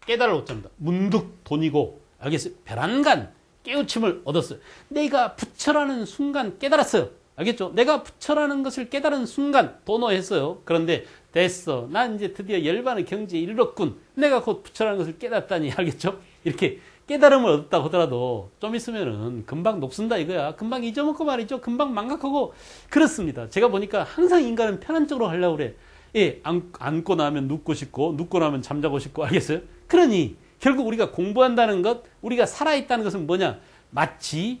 깨달을 얻습니다. 문득 돈이고, 알겠어요? 별안간 깨우침을 얻었어요. 내가 부처라는 순간 깨달았어요. 알겠죠? 내가 부처라는 것을 깨달은 순간 도노했어요. 그런데 됐어. 난 이제 드디어 열반의 경지에 이르렀군. 내가 곧 부처라는 것을 깨닫다니. 알겠죠? 이렇게 깨달음을 얻었다고 하더라도 좀 있으면은 금방 녹슨다 이거야. 금방 잊어먹고 말이죠. 금방 망각하고. 그렇습니다. 제가 보니까 항상 인간은 편한 쪽으로 하려고 그래. 예, 앉고 나면 눕고 싶고, 눕고 나면 잠자고 싶고, 알겠어요? 그러니 결국 우리가 공부한다는 것, 우리가 살아있다는 것은 뭐냐? 마치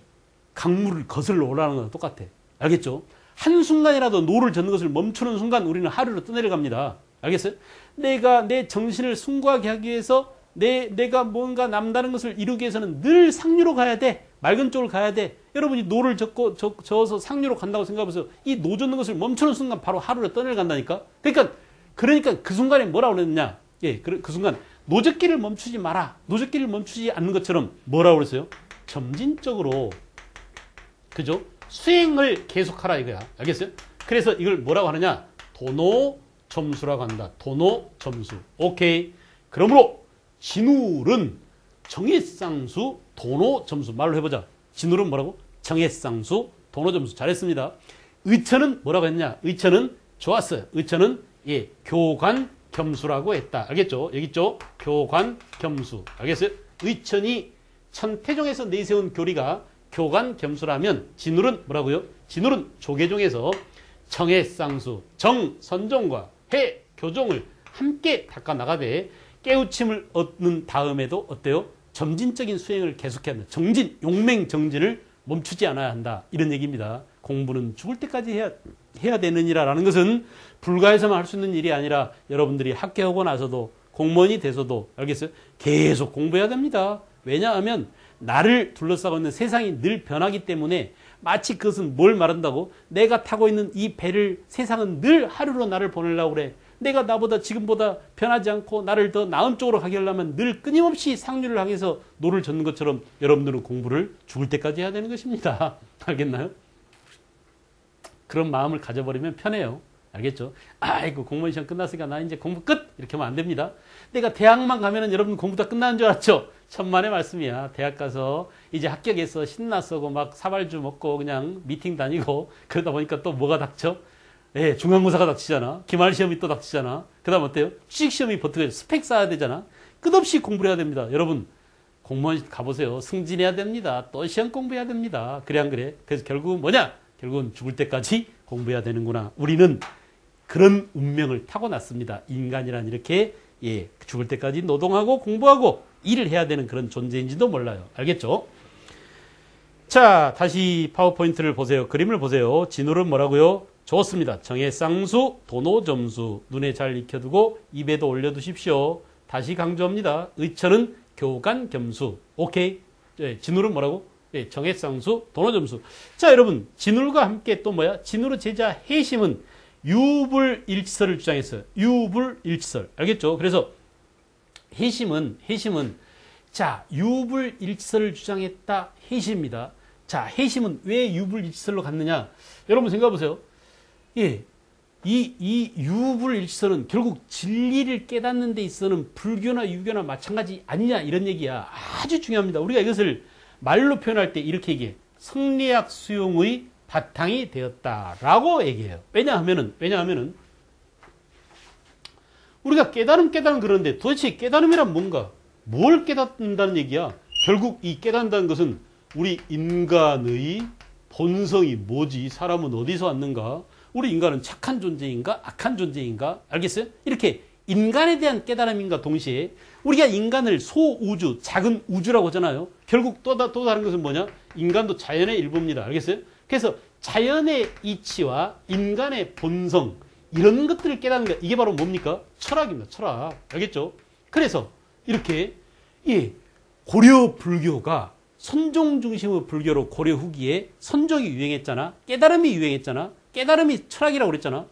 강물을 거슬러 올라가는 거랑 똑같아. 알겠죠? 한순간이라도 노를 젓는 것을 멈추는 순간 우리는 하루로 떠내려갑니다. 알겠어요? 내가 내 정신을 숭고하게 하기 위해서 내가 뭔가 남다른 것을 이루기 위해서는 늘 상류로 가야 돼. 맑은 쪽으로 가야 돼. 여러분이 노를 저어서 상류로 간다고 생각하면서 이 노 젓는 것을 멈추는 순간 바로 하루로 떠내려간다니까? 그러니까 그 순간에 뭐라고 그랬느냐? 예, 그 순간 노젓기를 멈추지 마라. 노젓기를 멈추지 않는 것처럼 뭐라고 그랬어요? 점진적으로, 그죠? 수행을 계속하라 이거야. 알겠어요? 그래서 이걸 뭐라고 하느냐? 도노점수라고 한다. 도노점수. 오케이. 그러므로 진울은 정해쌍수 도노점수. 말로 해보자. 진울은 뭐라고? 정해쌍수 도노점수. 잘했습니다. 의처는 뭐라고 했냐? 의처는 좋았어요. 의처는 예, 교관 겸수라고 했다. 알겠죠? 여기 있죠? 교관 겸수. 알겠어요? 의천이 천태종에서 내세운 교리가 교관 겸수라면 진울은 뭐라고요? 진울은 조계종에서 정해쌍수, 정, 선종과 해, 교종을 함께 닦아 나가되 깨우침을 얻는 다음에도 어때요? 점진적인 수행을 계속해야 한다. 정진, 용맹 정진을 멈추지 않아야 한다. 이런 얘기입니다. 공부는 죽을 때까지 해야 되느니라라는 것은 불가에서만 할 수 있는 일이 아니라 여러분들이 합격하고 나서도 공무원이 돼서도 알겠어요? 계속 공부해야 됩니다. 왜냐하면 나를 둘러싸고 있는 세상이 늘 변하기 때문에 마치 그것은 뭘 말한다고? 내가 타고 있는 이 배를 세상은 늘 하루로 나를 보내려고 그래. 내가 나보다 지금보다 변하지 않고 나를 더 나은 쪽으로 가게 하려면 늘 끊임없이 상류를 향해서 노를 젓는 것처럼 여러분들은 공부를 죽을 때까지 해야 되는 것입니다. 알겠나요? 그런 마음을 가져버리면 편해요. 알겠죠? 아이고 공무원 시험 끝났으니까 나 이제 공부 끝! 이렇게 하면 안 됩니다. 내가 대학만 가면은 여러분 공부 다 끝나는 줄 알았죠? 천만의 말씀이야. 대학 가서 이제 합격해서 신났어고 막 사발주 먹고 그냥 미팅 다니고 그러다 보니까 또 뭐가 닥쳐? 예, 중간고사가 닥치잖아. 기말시험이 또 닥치잖아. 그 다음 어때요? 취직시험이 버티고 스펙 쌓아야 되잖아. 끝없이 공부를 해야 됩니다. 여러분 공무원 가보세요. 승진해야 됩니다. 또 시험 공부해야 됩니다. 그래 안 그래? 그래서 결국은 뭐냐? 결국은 죽을 때까지 공부해야 되는구나. 우리는 그런 운명을 타고났습니다. 인간이란 이렇게 예, 죽을 때까지 노동하고 공부하고 일을 해야 되는 그런 존재인지도 몰라요. 알겠죠? 자, 다시 파워포인트를 보세요. 그림을 보세요. 진울은 뭐라고요? 좋습니다. 정해쌍수, 도노점수 눈에 잘 익혀두고 입에도 올려두십시오. 다시 강조합니다. 의처는 교관겸수. 오케이? 예, 진울은 뭐라고? 예, 정해쌍수, 도노점수. 자, 여러분 진울과 함께 또 뭐야? 진울의 제자 해심은 유불일치설을 주장했어요. 유불일치설. 알겠죠? 그래서 해심은 자, 유불일치설을 주장했다. 해심입니다. 자, 해심은 왜 유불일치설로 갔느냐? 여러분 생각해 보세요. 예. 이 유불일치설은 결국 진리를 깨닫는 데 있어서는 불교나 유교나 마찬가지 아니냐 이런 얘기야. 아주 중요합니다. 우리가 이것을 말로 표현할 때 이렇게 얘기해. 성리학 수용의 바탕이 되었다라고 얘기해요. 왜냐하면은 우리가 깨달음 그러는데 도대체 깨달음이란 뭔가? 뭘 깨닫는다는 얘기야? 결국 이 깨닫는다는 것은 우리 인간의 본성이 뭐지? 사람은 어디서 왔는가? 우리 인간은 착한 존재인가? 악한 존재인가? 알겠어요? 이렇게 인간에 대한 깨달음인가 동시에 우리가 인간을 소우주, 작은 우주라고 하잖아요. 결국 또 다른 것은 뭐냐? 인간도 자연의 일부입니다. 알겠어요? 그래서 자연의 이치와 인간의 본성 이런 것들을 깨닫는 것 이게 바로 뭡니까? 철학입니다. 철학. 알겠죠? 그래서 이렇게 예, 고려 불교가 선종 중심의 불교로 고려 후기에 선종이 유행했잖아. 깨달음이 유행했잖아. 깨달음이 철학이라고 그랬잖아.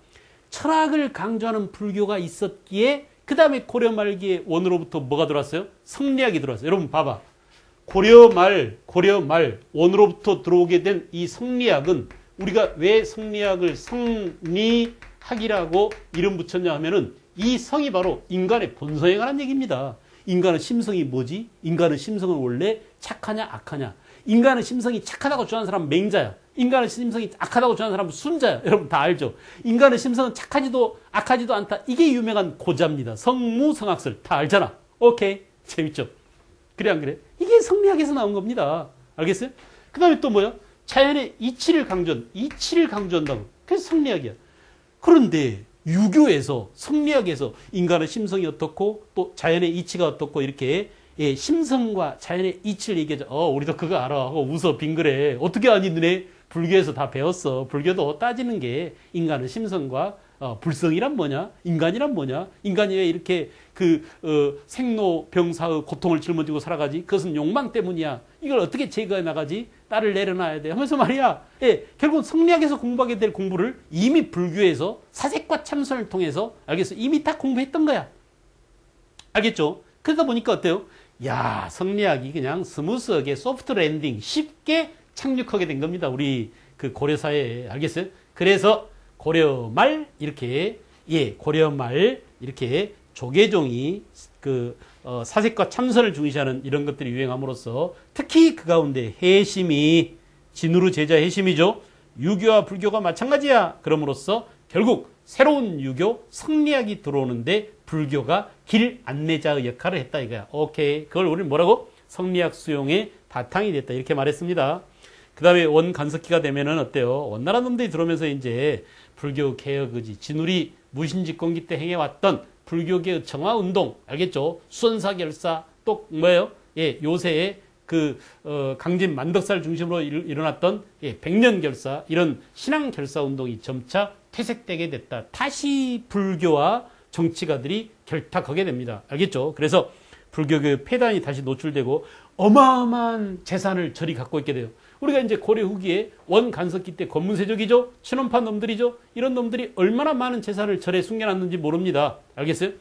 철학을 강조하는 불교가 있었기에 그 다음에 고려 말기에 원으로부터 뭐가 들어왔어요? 성리학이 들어왔어요. 여러분 봐봐. 고려 말 원으로부터 들어오게 된 이 성리학은 우리가 왜 성리학을 성리학이라고 이름 붙였냐 하면은 이 성이 바로 인간의 본성에 관한 얘기입니다. 인간의 심성이 뭐지? 인간의 심성은 원래 착하냐 악하냐? 인간의 심성이 착하다고 주장하는 사람은 맹자야. 인간의 심성이 악하다고 주장하는 사람은 순자야. 여러분 다 알죠? 인간의 심성은 착하지도 악하지도 않다. 이게 유명한 고자입니다. 성무성학설 다 알잖아. 오케이. 재밌죠? 그래 안 그래? 이게 성리학에서 나온 겁니다. 알겠어요? 그 다음에 또 뭐야? 자연의 이치를 강조한다고. 그래서 성리학이야. 그런데 유교에서 성리학에서 인간의 심성이 어떻고 또 자연의 이치가 어떻고 이렇게 예, 심성과 자연의 이치를 얘기하죠. 우리도 그거 알아 하고 웃어 빙그래. 어떻게 아니 너네 불교에서 다 배웠어. 불교도 따지는 게 인간의 심성과 불성이란 뭐냐? 인간이란 뭐냐? 인간이 왜 이렇게 생로병사의 고통을 짊어지고 살아가지? 그것은 욕망 때문이야. 이걸 어떻게 제거해 나가지? 딸을 내려놔야 돼. 하면서 말이야. 예, 결국 성리학에서 공부하게 될 공부를 이미 불교에서 사색과 참선을 통해서 알겠어? 이미 다 공부했던 거야. 알겠죠? 그러다 보니까 어때요? 야, 성리학이 그냥 스무스하게 소프트 랜딩 쉽게 착륙하게 된 겁니다. 우리 그 고려 사회에. 알겠어요? 그래서 고려 말 이렇게 고려 말 이렇게 조계종이 사색과 참선을 중시하는 이런 것들이 유행함으로써 특히 그 가운데 해심이 진우르 제자 해심이죠. 유교와 불교가 마찬가지야. 그럼으로써 결국 새로운 유교 성리학이 들어오는데 불교가 길 안내자의 역할을 했다 이거야. 오케이. 그걸 우리는 뭐라고? 성리학 수용의 바탕이 됐다. 이렇게 말했습니다. 그 다음에 원간석기가 되면은 어때요? 원나라 놈들이 들어오면서 이제 불교 개혁 의지, 진우리 무신집권기 때 행해왔던 불교계의 정화운동, 알겠죠? 수원사 결사, 또 뭐예요? 예, 요새의 강진 만덕사를 중심으로 일어났던 백년 결사, 이런 신앙 결사 운동이 점차 퇴색되게 됐다. 다시 불교와 정치가들이 결탁하게 됩니다. 알겠죠? 그래서 불교의 폐단이 다시 노출되고 어마어마한 재산을 절이 갖고 있게 돼요. 우리가 이제 고려 후기에 원간석기 때 권문세족이죠. 친원파 놈들이죠. 이런 놈들이 얼마나 많은 재산을 절에 숨겨놨는지 모릅니다. 알겠어요?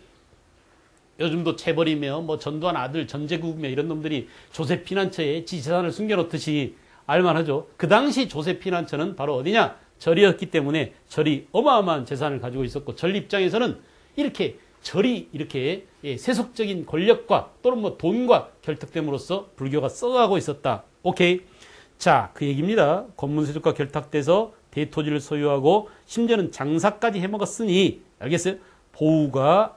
요즘도 재벌이며 뭐 전두환 아들 전제국이며 이런 놈들이 조세 피난처에 지 재산을 숨겨놓듯이 알만하죠. 그 당시 조세 피난처는 바로 어디냐? 절이었기 때문에 절이 어마어마한 재산을 가지고 있었고, 절 입장에서는 이렇게 절이 이렇게 세속적인 권력과 또는 뭐 돈과 결탁됨으로써 불교가 썩어가고 있었다. 오케이. 자, 그 얘기입니다. 권문세족과 결탁돼서 대토지를 소유하고 심지어는 장사까지 해먹었으니, 알겠어요?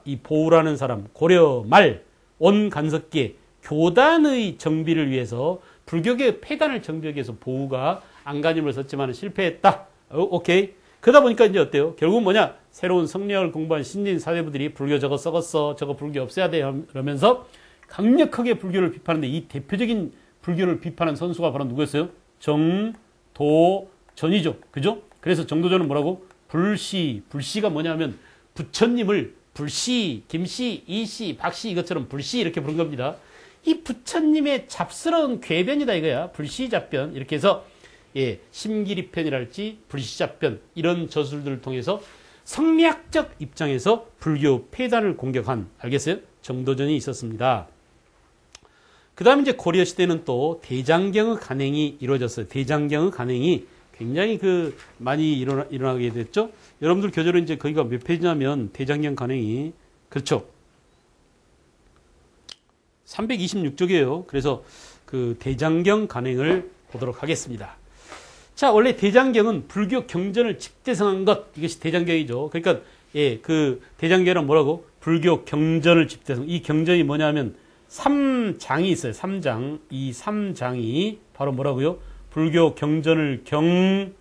이 보우라는 사람, 고려 말 원간석기에 교단의 정비를 위해서, 불교계의 폐단을 정비하기 위해서 보우가 안간힘을 썼지만 실패했다. 오케이. 그러다 보니까 이제 어때요? 결국은 뭐냐? 새로운 성리학을 공부한 신진 사대부들이 불교 저거 썩었어. 저거 불교 없애야 돼. 그러면서 강력하게 불교를 비판하는데, 이 대표적인 불교를 비판한 선수가 바로 누구였어요? 정도전이죠. 그죠? 그래서 정도전은 뭐라고? 불시가 뭐냐면 부처님을 불시, 김씨, 이씨, 박씨 이것처럼 불시 이렇게 부른 겁니다. 이 부처님의 잡스러운 궤변이다 이거야. 불시잡변. 이렇게 해서 심기리편이랄지 불시잡변 이런 저술들을 통해서 성리학적 입장에서 불교 폐단을 공격한, 알겠어요? 정도전이 있었습니다. 그 다음에 이제 고려 시대는 또 대장경의 간행이 이루어졌어요. 대장경의 간행이 굉장히 많이 일어나게 됐죠. 여러분들 교재로 이제 거기가 몇 페이지냐면 대장경 간행이, 그렇죠. 326쪽이에요. 그래서 그 대장경 간행을 보도록 하겠습니다. 자, 원래 대장경은 불교 경전을 집대성한 것, 이것이 대장경이죠. 그러니까 그 대장경은 뭐라고? 불교 경전을 집대성. 이 경전이 뭐냐면 3장이 있어요. 3장. 이 3장이 바로 뭐라고요? 불교 경전을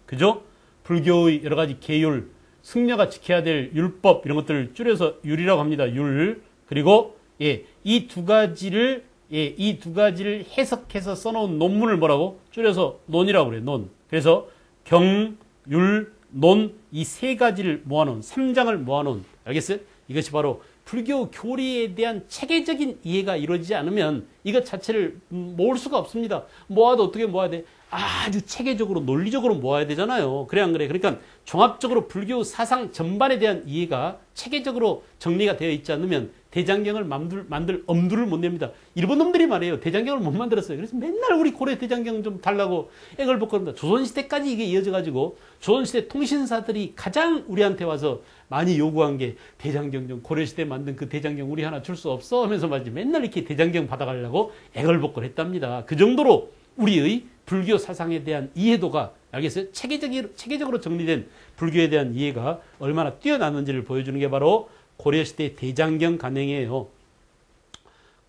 그죠? 불교의 여러 가지 계율, 승려가 지켜야 될 율법 이런 것들을 줄여서 율이라고 합니다. 율. 그리고 이 두 가지를 해석해서 써놓은 논문을 뭐라고? 줄여서 논이라고 그래요. 논. 그래서 경, 율, 논 이 세 가지를 모아놓은 3장을 모아놓은, 알겠어요? 이것이 바로 불교 교리에 대한 체계적인 이해가 이루어지지 않으면 이것 자체를 모을 수가 없습니다. 모아도 어떻게 모아야 돼? 아주 체계적으로 논리적으로 모아야 되잖아요. 그래 안 그래? 그러니까 종합적으로 불교 사상 전반에 대한 이해가 체계적으로 정리가 되어 있지 않으면 대장경을 만들 엄두를 못 냅니다. 일본 놈들이 말이에요. 대장경을 못 만들었어요. 그래서 맨날 우리 고려 대장경 좀 달라고 애걸 벗고 합니다. 조선시대까지 이게 이어져가지고 조선시대 통신사들이 가장 우리한테 와서 많이 요구한 게 대장경 좀 고려시대 만든 그 대장경 우리 하나 줄 수 없어 하면서 말이지 맨날 이렇게 대장경 받아가려고 애걸복걸 했답니다. 그 정도로 우리의 불교 사상에 대한 이해도가, 알겠어요? 체계적으로 정리된 불교에 대한 이해가 얼마나 뛰어났는지를 보여주는 게 바로 고려시대 대장경 간행이에요.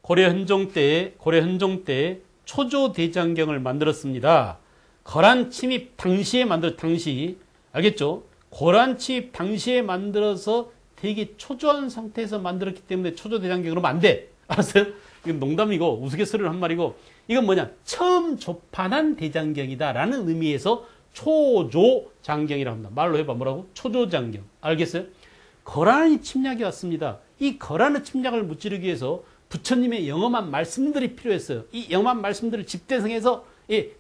고려 현종 때 초조 대장경을 만들었습니다. 거란 침입 당시에 알겠죠? 고란 침입 당시에 만들어서 되게 초조한 상태에서 만들었기 때문에 초조 대장경 그러면 안 돼. 알았어요? 이건 농담이고 우스갯소리를 한 말이고, 이건 뭐냐? 처음 조판한 대장경이다라는 의미에서 초조장경이라고 합니다. 말로 해봐. 뭐라고? 초조장경. 알겠어요? 거란이 침략이 왔습니다. 이 거란의 침략을 무찌르기 위해서 부처님의 영험한 말씀들이 필요했어요. 이 영험한 말씀들을 집대성해서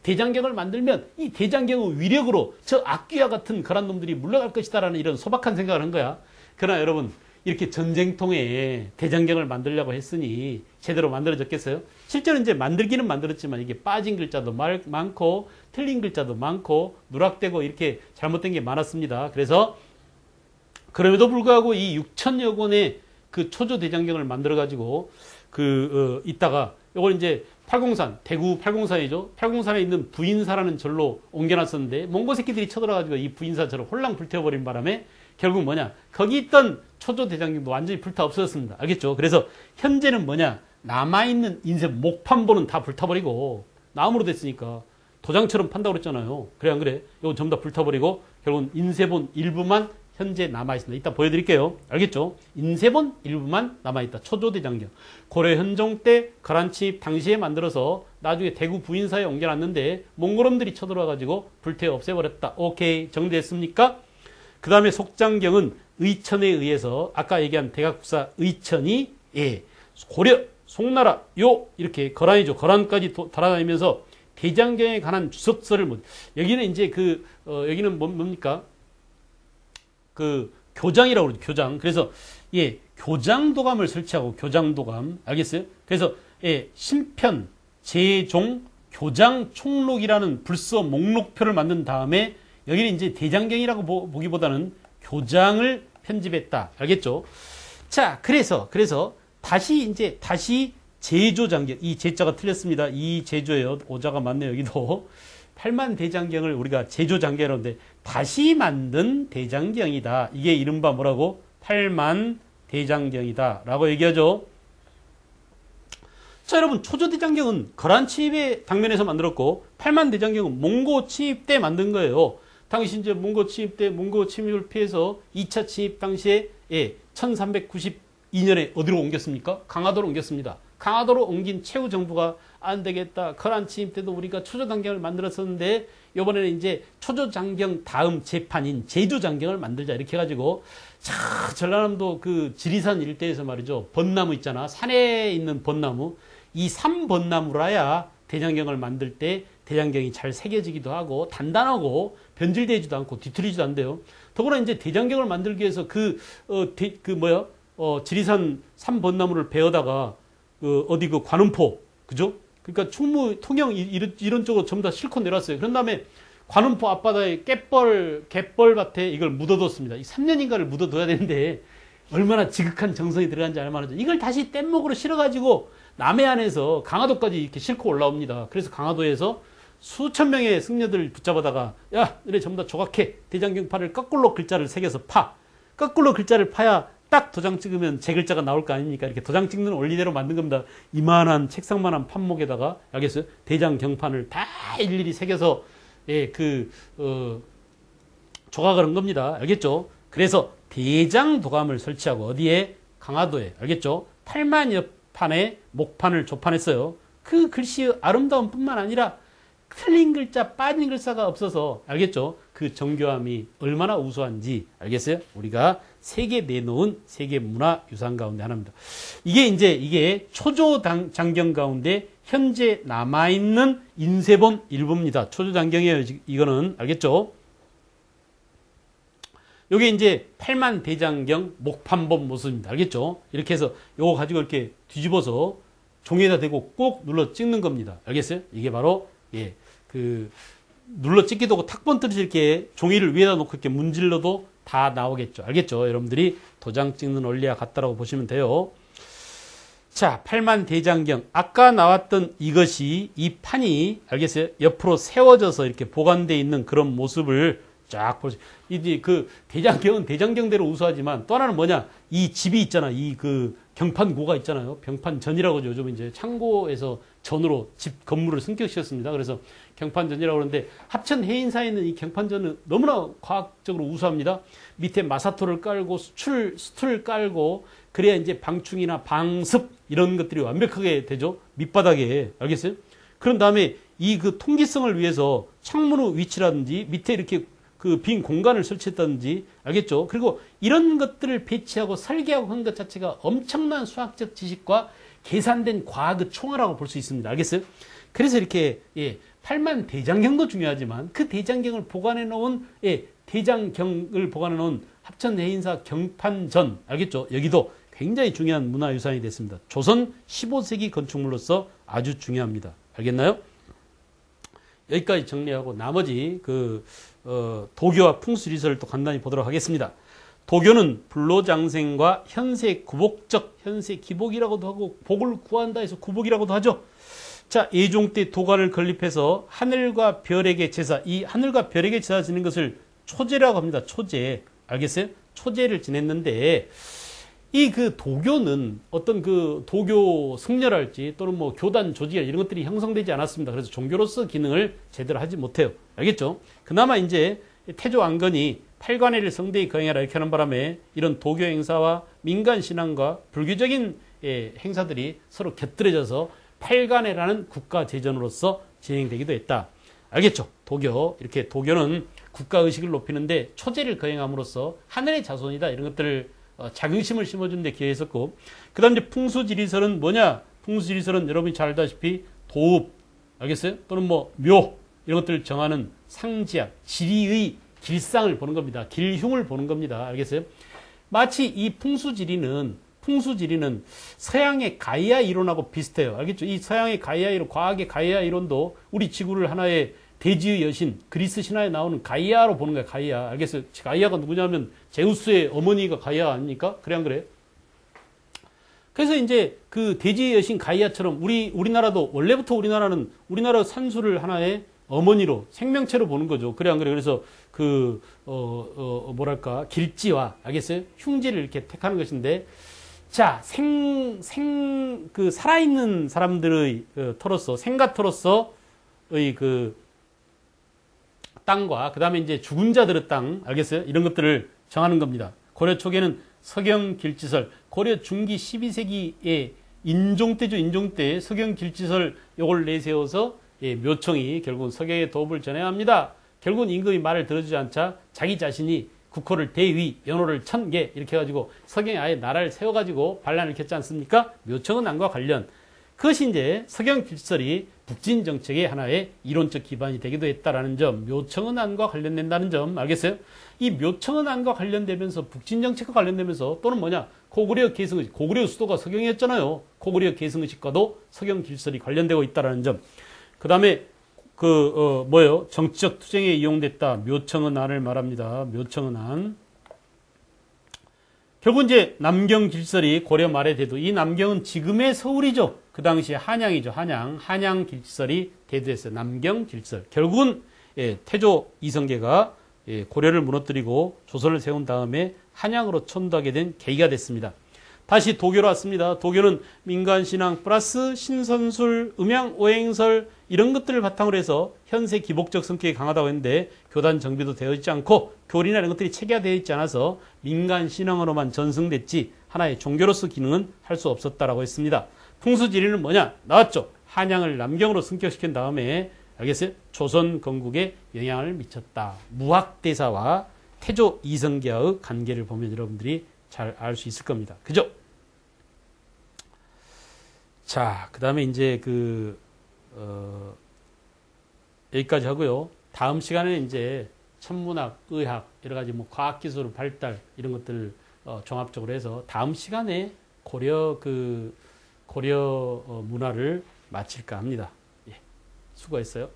대장경을 만들면 이 대장경의 위력으로 저 악귀와 같은 거란 놈들이 물러갈 것이다라는 이런 소박한 생각을 한 거야. 그러나 여러분, 이렇게 전쟁통에 대장경을 만들려고 했으니 제대로 만들어졌겠어요? 실제로 이제 만들기는 만들었지만 이게 빠진 글자도 많고 틀린 글자도 많고 누락되고 이렇게 잘못된 게 많았습니다. 그래서 그럼에도 불구하고 이 6천여 권의 그 초조 대장경을 만들어 가지고 이따가 이걸 이제 팔공산, 대구 팔공산이죠. 팔공산에 있는 부인사라는 절로 옮겨놨었는데 몽고 새끼들이 쳐들어가지고 이 부인사 절을 홀랑 불태워버린 바람에 결국 뭐냐, 거기 있던 초조 대장경도 완전히 불타 없어졌습니다. 알겠죠? 그래서 현재는 뭐냐, 남아있는 인쇄 목판본은 다 불타버리고 나무로 됐으니까 도장처럼 판다고 그랬잖아요. 그래 안 그래? 이거 전부 다 불타버리고 결국은 인쇄본 일부만 현재 남아있습니다. 이따 보여드릴게요. 알겠죠? 인쇄본 일부만 남아있다. 초조대장경. 고려 현종 때 거란침 당시에 만들어서 나중에 대구 부인사에 옮겨놨는데 몽골놈들이 쳐들어와가지고 불태워 없애버렸다. 오케이, 정리됐습니까? 그 다음에 속장경은 의천에 의해서 아까 얘기한 대각국사 의천이 고려, 송나라, 요 이렇게 거란이죠. 거란까지 달아다니면서 대장경에 관한 주석서를 여기는 이제 여기는 뭡니까? 그 교장이라고 그러죠. 교장. 그래서 교장도감을 설치하고 교장도감. 알겠어요? 그래서 신편, 제종, 교장총록이라는 불서 목록표를 만든 다음에 여기는 이제 대장경이라고 보기보다는 교장을 편집했다. 알겠죠? 자, 그래서 다시 제조장경, 이 제자가 틀렸습니다. 이 제조예요. 오자가 맞네요. 여기도. 팔만 대장경을 우리가 제조장경이라고 하는데 다시 만든 대장경이다. 이게 이른바 뭐라고? 팔만 대장경이다 라고 얘기하죠. 자, 여러분, 초조대장경은 거란 침입의 당면에서 만들었고 팔만 대장경은 몽고 침입 때 만든 거예요. 당시 이제 몽고 침입 때 몽고 침입을 피해서 2차 침입 당시에 1392년에 어디로 옮겼습니까? 강화도로 옮겼습니다. 강화도로 옮긴 최후 정부가 안 되겠다. 거란 침입 때도 우리가 초조장경을 만들었었는데 이번에는 이제 초조장경 다음 재판인 제조장경을 만들자 이렇게 해가지고 전라남도 그 지리산 일대에서 말이죠. 벚나무 있잖아. 산에 있는 벚나무. 이 삼벚나무라야 대장경을 만들 때 대장경이 잘 새겨지기도 하고 단단하고 변질되지도 않고 뒤틀리지도 않대요. 더구나 이제 대장경을 만들기 위해서 지리산 삼벚나무를 베어다가 어디 그 관음포, 그죠? 그러니까 충무, 통영 이런 쪽으로 전부 다 실컷 내놨어요. 그런 다음에 관음포 앞바다에 갯벌밭에 이걸 묻어뒀습니다. 3년인가를 묻어둬야 되는데 얼마나 지극한 정성이 들어간지 알만하죠. 이걸 다시 뗏목으로 실어가지고 남해안에서 강화도까지 이렇게 싣고 올라옵니다. 그래서 강화도에서 수천 명의 승려들을 붙잡아다가 야, 너네 전부 다 조각해. 대장경판을 거꾸로 글자를 새겨서 파. 거꾸로 글자를 파야 딱 도장 찍으면 제 글자가 나올 거 아닙니까? 이렇게 도장 찍는 원리대로 만든 겁니다. 이만한 책상만한 판목에다가 알겠어요? 대장경판을 다 일일이 새겨서 조각을 한 겁니다. 알겠죠? 그래서 대장도감을 설치하고 어디에? 강화도에. 알겠죠? 8만 여판의 목판을 조판했어요. 그 글씨의 아름다움 뿐만 아니라 틀린 글자, 빠진 글자가 없어서 알겠죠? 그 정교함이 얼마나 우수한지 알겠어요? 우리가 세계 내놓은 세계 문화유산 가운데 하나입니다. 이게 초조장경 가운데 현재 남아있는 인쇄본 일부입니다. 초조장경이에요. 이거는 알겠죠? 요게 이제 팔만 대장경 목판본 모습입니다. 알겠죠? 이렇게 해서 요거 가지고 이렇게 뒤집어서 종이에다 대고 꼭 눌러 찍는 겁니다. 알겠어요? 이게 바로 눌러 찍기도 하고 탁 번뜨려서 이렇게 종이를 위에다 놓고 이렇게 문질러도 다 나오겠죠. 알겠죠? 여러분들이 도장 찍는 원리와 같다라고 보시면 돼요. 자, 팔만 대장경. 아까 나왔던 이 판이, 알겠어요? 옆으로 세워져서 이렇게 보관되어 있는 그런 모습을 쫙 보시. 이제 그 대장경은 대장경대로 우수하지만 또 하나는 뭐냐? 이 집이 있잖아. 경판고가 있잖아요. 병판전이라고 하죠. 요즘 이제 창고에서 전으로 집 건물을 승격시켰습니다. 그래서 경판전이라고 그러는데 합천 해인사에 있는 이 경판전은 너무나 과학적으로 우수합니다. 밑에 마사토를 깔고 수틀을 깔고 그래야 이제 방충이나 방습 이런 것들이 완벽하게 되죠. 밑바닥에. 알겠어요? 그런 다음에 그 통기성을 위해서 창문의 위치라든지 밑에 이렇게 그 빈 공간을 설치했다든지 알겠죠? 그리고 이런 것들을 배치하고 설계하고 한 것 자체가 엄청난 수학적 지식과 계산된 과학의 총화라고 볼 수 있습니다. 알겠어요? 그래서 이렇게 팔만 대장경도 중요하지만 그 대장경을 보관해 놓은 대장경을 보관해 놓은 합천 해인사 경판전 알겠죠? 여기도 굉장히 중요한 문화유산이 됐습니다. 조선 15세기 건축물로서 아주 중요합니다. 알겠나요? 여기까지 정리하고 나머지 도교와 풍수리설을 또 간단히 보도록 하겠습니다. 도교는 불로장생과 현세 구복적, 현세 기복이라고도 하고 복을 구한다 해서 구복이라고도 하죠. 자, 예종 때 도관을 건립해서 하늘과 별에게 제사, 이 하늘과 별에게 제사 지는 것을 초제라고 합니다. 초제. 알겠어요? 초제를 지냈는데, 이 그 도교는 어떤 그 도교 승려랄지 또는 뭐 교단 조직이나 이런 것들이 형성되지 않았습니다. 그래서 종교로서 기능을 제대로 하지 못해요. 알겠죠? 그나마 이제 태조 안건이 팔관회를 성대히 거행하라 이렇게 하는 바람에 이런 도교 행사와 민간 신앙과 불교적인 행사들이 서로 곁들여져서 팔관회라는 국가 제전으로서 진행되기도 했다. 알겠죠? 도교. 이렇게 도교는 국가의식을 높이는데 초제를 거행함으로써 하늘의 자손이다. 이런 것들을 자긍심을 심어주는 데 기여했었고, 그 다음 이제 풍수지리설은 뭐냐? 풍수지리설은 여러분이 잘 알다시피 도읍, 알겠어요? 또는 뭐 묘, 이런 것들을 정하는 상지학, 지리의 길상을 보는 겁니다. 길흉을 보는 겁니다. 알겠어요? 마치 이 풍수지리는 서양의 가이아 이론하고 비슷해요. 알겠죠? 이 서양의 가이아 이론, 과학의 가이아 이론도 우리 지구를 하나의 대지의 여신, 그리스 신화에 나오는 가이아로 보는 거야, 가이아. 알겠어요? 가이아가 누구냐면 제우스의 어머니가 가이아 아닙니까? 그래, 안 그래? 그래서 이제 그 대지의 여신 가이아처럼 우리나라도, 원래부터 우리나라 산수를 하나의 어머니로, 생명체로 보는 거죠. 그래, 안 그래? 그래서 뭐랄까, 길지와, 알겠어요? 흉지를 이렇게 택하는 것인데, 자, 살아있는 사람들의 터로서, 생가터로서의 땅과 그 다음에 이제 죽은 자들의 땅, 알겠어요? 이런 것들을 정하는 겁니다. 고려 초기에는 서경길지설, 고려 중기 12세기에 인종때죠. 인종때 서경길지설 요걸 내세워서 묘청이 결국은 서경의 도읍을 전해야 합니다. 결국은 임금이 말을 들어주지 않자 자기 자신이 국호를 대위, 연호를 1000개 이렇게 해가지고 서경에 아예 나라를 세워가지고 반란을 켰지 않습니까? 묘청은 안과 관련. 그것이 이제 서경길설이 북진 정책의 하나의 이론적 기반이 되기도 했다라는 점, 묘청은안과 관련된다는 점, 알겠어요? 이 묘청은안과 관련되면서 북진 정책과 관련되면서 또는 뭐냐, 고구려 계승의식, 고구려 수도가 서경이었잖아요. 고구려 계승의식과도 서경길설이 관련되고 있다라는 점. 그 다음에 정치적 투쟁에 이용됐다. 묘청은안을 말합니다. 묘청은안. 결국 이제 남경길설이 고려 말에 대두, 이 남경은 지금의 서울이죠. 그 당시에 한양이죠. 한양길설이 대두했어요. 남경길설. 결국은 태조 이성계가 고려를 무너뜨리고 조선을 세운 다음에 한양으로 천도하게 된 계기가 됐습니다. 다시 도교로 왔습니다. 도교는 민간신앙 플러스 신선술, 음양오행설 이런 것들을 바탕으로 해서 현세 기복적 성격이 강하다고 했는데 교단 정비도 되어 있지 않고 교리나 이런 것들이 체계화되어 있지 않아서 민간신앙으로만 전승됐지 하나의 종교로서 기능은 할 수 없었다라고 했습니다. 풍수지리는 뭐냐? 나왔죠. 한양을 남경으로 승격시킨 다음에 알겠어요? 조선 건국에 영향을 미쳤다. 무학대사와 태조 이성계와의 관계를 보면 여러분들이 잘 알 수 있을 겁니다. 그죠? 자, 그 다음에 이제 여기까지 하고요. 다음 시간에는 이제 천문학, 의학, 여러 가지 뭐 과학기술 발달 이런 것들을 종합적으로 해서 다음 시간에 고려 문화를 마칠까 합니다. 예, 수고했어요.